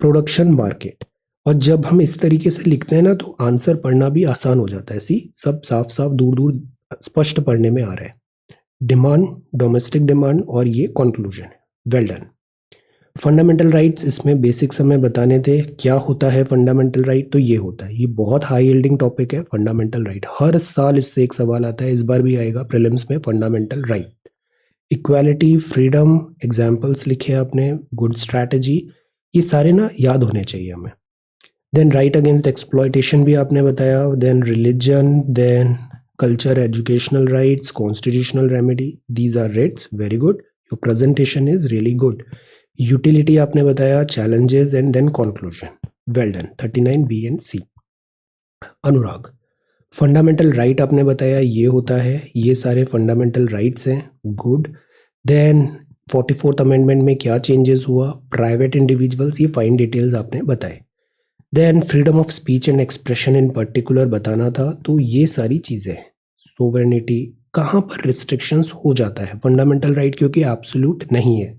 Production market, और जब हम इस तरीके से लिखते हैं ना तो आंसर पढ़ना भी आसान हो जाता है, सब साफ साफ दूर दूर स्पष्ट पढ़ने में आ रहा है। डिमांड, डोमेस्टिक डिमांड, और ये कंक्लूजन है, वेल डन। फंडामेंटल राइट्स, इसमें बेसिक समय बताने थे, क्या होता है फंडामेंटल राइट, तो ये होता है, ये बहुत हाई यील्डिंग टॉपिक है फंडामेंटल राइट, हर साल इससे एक सवाल आता है, इस बार भी आएगा प्रीलिम्स में, fundamental right. Equality, freedom, examples लिखे आपने, गुड स्ट्रैटेजी, ये सारे ना याद होने चाहिए हमें। देन राइट अगेंस्ट एक्सप्लॉयटेशन भी आपने बताया, then religion, then culture, educational rights, constitutional remedy, these are rates, very good, your presentation is really good. Utility आपने बताया, challenges and then conclusion, well done, 39B and C. Anurag, fundamental right आपने बताया ये होता है, ये सारे फंडामेंटल राइट्स हैं, गुड। देन 44th अमेंडमेंट में क्या चेंजेस हुआ, प्राइवेट इंडिविजुअल्स, ये फाइन डिटेल्स आपने बताए। Then freedom of speech and expression in particular बताना था, तो ये सारी चीज़ें। सोवरेनिटी, कहाँ पर रिस्ट्रिक्शंस हो जाता है फंडामेंटल राइट, क्योंकि एब्सोल्यूट नहीं है।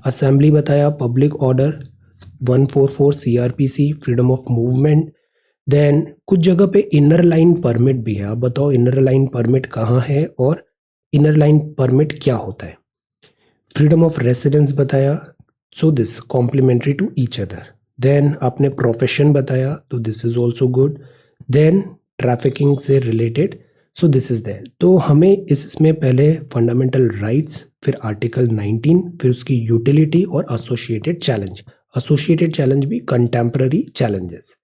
असेंबली बताया, public order 144 CrPC, freedom of movement. Then कुछ जगह पे इनर लाइन परमिट भी है, आप बताओ इनर लाइन परमिट कहाँ है और इनर लाइन परमिट क्या होता है। फ्रीडम ऑफ रेसिडेंस बताया, so this complementary to each other. Then आपने प्रोफेशन बताया, तो this is also good. Then trafficking से related, so this is there. तो हमें इसमें पहले फंडामेंटल राइट्स, फिर आर्टिकल 19, फिर उसकी यूटिलिटी और एसोसिएटेड चैलेंज भी contemporary challenges.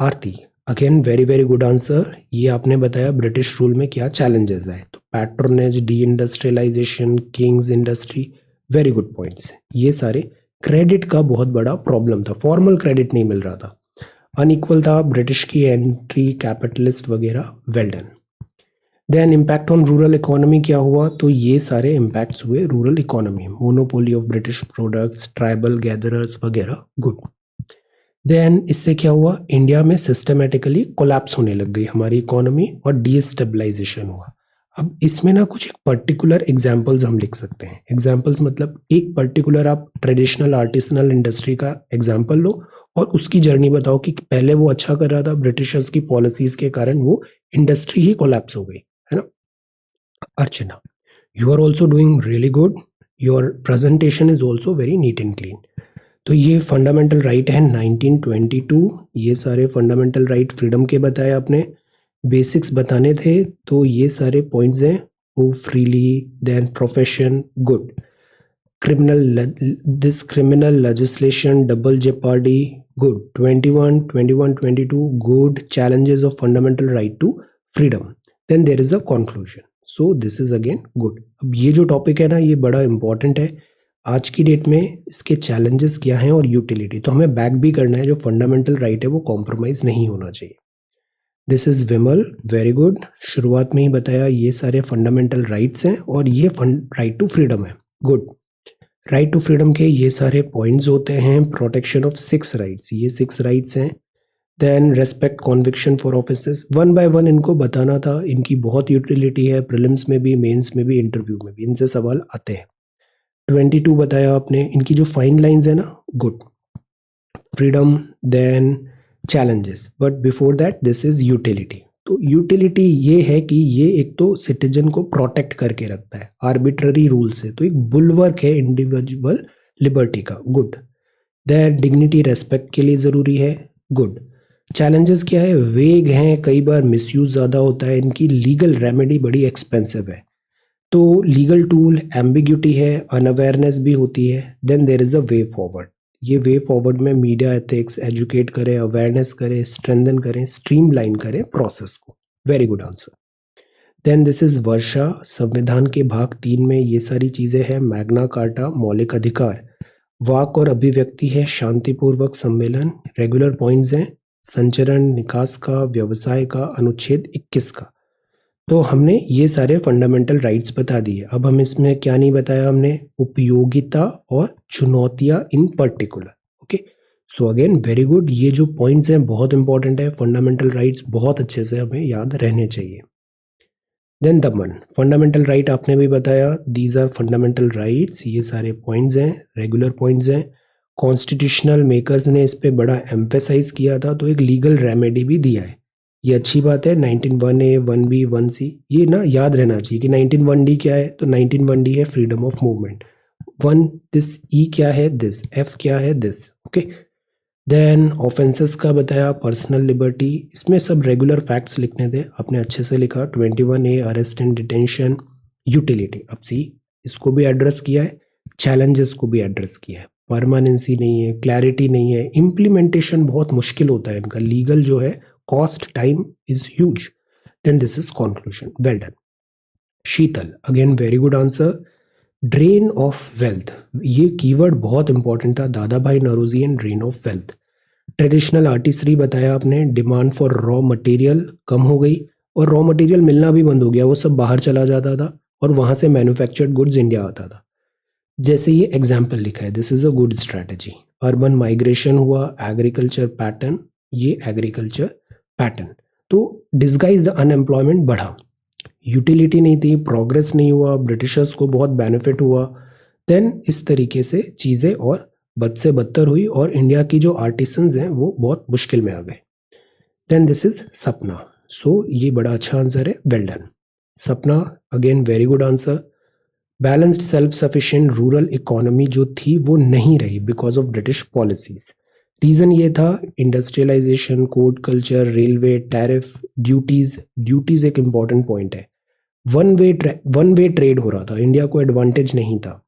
Aarti, again very very good answer. ये आपने बताया ब्रिटिश रूल में क्या चैलेंजेस है, तो patronage, deindustrialization, kings industry, very good points. ये सारे क्रेडिट का बहुत बड़ा प्रॉब्लम था, फॉर्मल क्रेडिट नहीं मिल रहा था, अनइक्वल था, ब्रिटिश की एंट्री, कैपिटलिस्ट वगैरह, well done. Then impact on rural economy क्या हुआ, तो ये सारे इम्पैक्ट्स हुए rural economy, monopoly of British products, tribal gatherers वगैरह, गुड। देन इससे क्या हुआ, इंडिया में सिस्टमेटिकली कोलैप्स होने लग गई हमारी इकोनॉमी और डीस्टेबलाइजेशन हुआ। अब इसमें ना कुछ एक पर्टिकुलर एग्जांपल्स हम लिख सकते हैं। एग्जांपल्स मतलब एक पर्टिकुलर आप ट्रेडिशनल आर्टिसनल इंडस्ट्री का एग्जांपल लो और उसकी जर्नी बताओ कि पहले वो अच्छा कर रहा था, ब्रिटिशर्स की पॉलिसीज के कारण वो इंडस्ट्री ही कोलैप्स हो गई, है ना। Archana, you are also doing really good, your presentation is also very neat and clean. तो ये फंडामेंटल राइट है 1922। ये सारे फंडामेंटल राइट फ्रीडम के बताए आपने, बेसिक्स बताने थे, तो ये सारे पॉइंट्स हैं। Move freely, then profession, good. Criminal legislation, double jeopardy, good. 21, 22, good. Challenges of fundamental right to freedom, then there is a conclusion, so this is again good. अब ये जो टॉपिक है ना, ये बड़ा इंपॉर्टेंट है आज की डेट में, इसके चैलेंजेस क्या हैं और यूटिलिटी, तो हमें बैक भी करना है, जो फंडामेंटल राइट है वो कॉम्प्रोमाइज नहीं होना चाहिए। This is Vimal, very good. शुरुआत में ही बताया ये सारे फंडामेंटल राइट्स हैं और ये राइट टू फ्रीडम है, गुड। राइट टू फ्रीडम के ये सारे पॉइंट्स होते हैं, प्रोटेक्शन ऑफ 6 राइट्स, ये 6 राइट्स हैं। Then respect conviction for officers, one by one इनको बताना था, इनकी बहुत यूटिलिटी है, प्रीलिम्स में भी, मेंस में भी, इंटरव्यू में भी इनसे सवाल आते हैं। 22 बताया आपने, इनकी जो फाइन लाइंस है ना, good. Freedom, then challenges, but before that this is utility. तो यूटिलिटी ये है कि ये एक तो सिटीजन को प्रोटेक्ट करके रखता है आर्बिट्ररी रूल से, तो एक बुलवर्क है इंडिविजुअल लिबर्टी का, गुड। देन डिग्निटी रेस्पेक्ट के लिए जरूरी है, गुड। चैलेंजेस क्या है, वेग हैं, कई बार मिसयूज ज्यादा होता है, इनकी लीगल रेमेडी बड़ी एक्सपेंसिव है, तो लीगल टूल एम्बिग्यूटी है, अनअवेयरनेस भी होती है। Then there is a way forward, ये वे फॉरवर्ड में मीडिया एथिक्स, एजुकेट करें, अवेयरनेस करें, स्ट्रेंथन करें, स्ट्रीमलाइन करें प्रोसेस को, very good answer. Then this is Varsha, संविधान के भाग 3 में ये सारी चीजें हैं, मैग्ना कार्टा, मौलिक अधिकार, वाक और अभिव्यक्ति है, शांतिपूर्वक सम्मेलन, रेगुलर पॉइंट्स हैं, संचरण, निकास का, व्यवसाय का, अनुच्छेद 21 का। तो हमने ये सारे फंडामेंटल राइट्स बता दिए। अब हम इसमें क्या नहीं बताया हमने, उपयोगिता और चुनौतियां इन पर्टिकुलर, ओके। सो अगेन वेरी गुड, ये जो पॉइंट्स हैं बहुत इंपॉर्टेंट है, फंडामेंटल राइट्स बहुत अच्छे से हमें याद रहने चाहिए। देन दमन, फंडामेंटल राइट आपने भी बताया, दीज आर फंडामेंटल राइट्स, ये सारे पॉइंट्स हैं, रेगुलर पॉइंट्स हैं। कॉन्स्टिट्यूशनल मेकर्स ने इस पे बड़ा एम्फेसाइज किया था, तो एक लीगल रेमेडी भी दिया है, ये अच्छी बात है। 19(1)(a), 1(b), 1(c), ये ना याद रहना चाहिए कि 19(1)(d) क्या है, तो 19(1)(d) है फ्रीडम ऑफ मूवमेंट, 1 दिस, ई क्या है दिस, एफ क्या है दिस, ओके। देन ऑफेंसेस का बताया, पर्सनल लिबर्टी, इसमें सब रेगुलर फैक्ट्स लिखने थे, आपने अच्छे से लिखा। 21(a), arrest and detention, utility, अब सी इसको भी एड्रेस किया है, चैलेंजेस को भी एड्रेस किया है, परमानेंसी नहीं है, क्लैरिटी नहीं है, इम्प्लीमेंटेशन बहुत मुश्किल होता है इनका, लीगल जो है cost time is huge. Then this is conclusion, well done. Sheetal, again very good answer. Drain of wealth, ये कीवर्ड बहुत इंपॉर्टेंट था, Dadabhai Naoroji and drain of wealth. Traditional artistry बताया आपने, डिमांड फॉर रॉ मटेरियल कम हो गई और रॉ मटेरियल मिलना भी बंद हो गया, वो सब बाहर चला जाता था और वहां से मैन्युफैक्चर्ड गुड्स इंडिया आता था। जैसे ये एग्जाम्पल लिखा है, this is a good strategy. Urban migration हुआ, एग्रीकल्चर पैटर्न, ये एग्रीकल्चर पैटर्न, तो डिस्गाइज द अनएम्प्लॉयमेंट बढ़ा, यूटिलिटी नहीं थी, प्रोग्रेस नहीं हुआ, ब्रिटिशर्स को बहुत बेनिफिट हुआ। देन इस तरीके से चीज़ें और बद से बदतर हुई और इंडिया की जो आर्टिसंस हैं वो बहुत मुश्किल में आ गए। देन दिस इज सपना, सो ये बड़ा अच्छा आंसर है, well done. Sapna again very good answer. Balanced self sufficient rural economy जो थी वो नहीं रही because of British policies. Reason ये था industrialization, code culture, railway, tariff, duties एक इम्पॉर्टेंट पॉइंट है। वन वे ट्रेड हो रहा था, इंडिया को एडवांटेज नहीं था।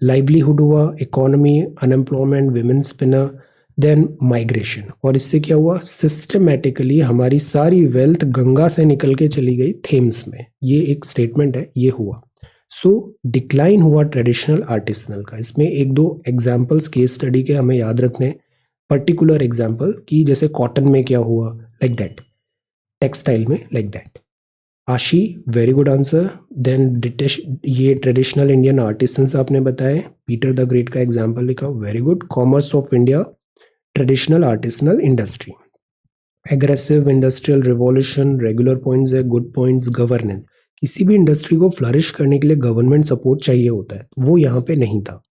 लाइवलीहुड हुआ, economy, unemployment, women spinner, then migration. और इससे क्या हुआ, सिस्टमेटिकली हमारी सारी वेल्थ गंगा से निकल के चली गई थेम्स में। ये एक स्टेटमेंट है, ये हुआ। सो डिक्लाइन हुआ ट्रेडिशनल आर्टिसनल का। इसमें एक दो एग्जाम्पल्स केस स्टडी के हमें याद रखने, पर्टिकुलर एग्जाम्पल कि जैसे कॉटन में क्या हुआ, लाइक दैट, टेक्सटाइल में लाइक दैट। आशी, वेरी गुड आंसर। देन ये ट्रेडिशनल इंडियन आर्टिसंस आपने बताए, पीटर द ग्रेट का एग्जाम्पल लिखा, very good. Commerce of India, traditional artisanal industry. Aggressive industrial revolution, regular points है, गुड पॉइंट्स। गवर्नेंस, किसी भी इंडस्ट्री को फ्लरिश करने के लिए गवर्नमेंट सपोर्ट चाहिए होता है, वो यहाँ पे नहीं था।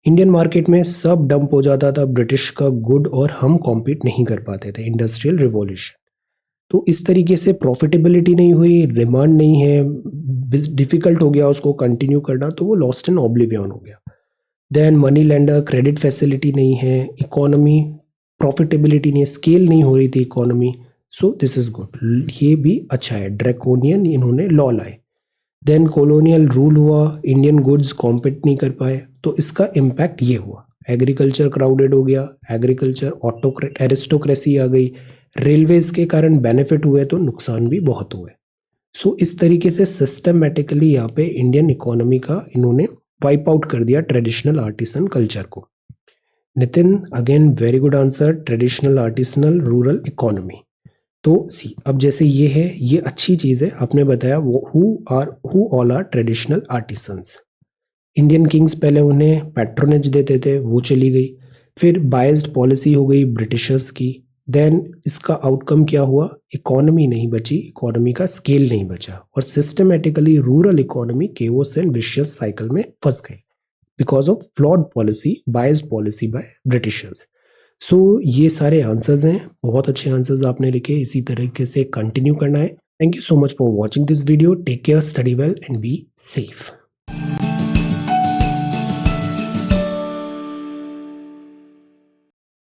इंडियन मार्केट में सब डंप हो जाता था ब्रिटिश का गुड, और हम कॉम्पीट नहीं कर पाते थे। इंडस्ट्रियल रिवॉल्यूशन, तो इस तरीके से प्रॉफिटेबिलिटी नहीं हुई, डिमांड नहीं है, डिफिकल्ट हो गया उसको कंटिन्यू करना, तो वो लॉस्ट इन ऑब्लिवियन हो गया। Then money lender, credit facility नहीं है, इकोनॉमी प्रॉफिटेबिलिटी नहीं है, स्केल नहीं हो रही थी economy. So this is good, ये भी अच्छा है। ड्रैकोनियन इन्होंने लॉ लाए। देन कॉलोनियल रूल हुआ, इंडियन गुड्स कॉम्पीट नहीं कर पाए, तो इसका इम्पैक्ट ये हुआ। एग्रीकल्चर क्राउडेड हो गया, एग्रीकल्चर एरिस्टोक्रेसी आ गई। रेलवेज के कारण बेनिफिट हुए तो नुकसान भी बहुत हुए। सो इस तरीके से सिस्टमेटिकली यहाँ पे इंडियन इकोनॉमी का इन्होंने वाइप आउट कर दिया ट्रेडिशनल आर्टिसन कल्चर को। Nitin, again very good answer, traditional artisanal rural economy. तो सी, अब जैसे ये है, ये अच्छी चीज़ है, आपने बताया who all are traditional artisans. Indian kings पहले उन्हें पैट्रोनेज देते थे, वो चली गई। फिर बायस्ड पॉलिसी हो गई ब्रिटिशर्स की। देन इसका आउटकम क्या हुआ, इकोनॉमी नहीं बची, इकोनॉमी का स्केल नहीं बचा, और systematically rural economy chaos and vicious cycle में फंस गई because of flawed policy, biased policy by britishers. So ये सारे आंसर्स हैं, बहुत अच्छे आंसर्स आपने लिखे, इसी तरीके से कंटिन्यू करना है। Thank you so much for watching this video. Take care, study well and be safe.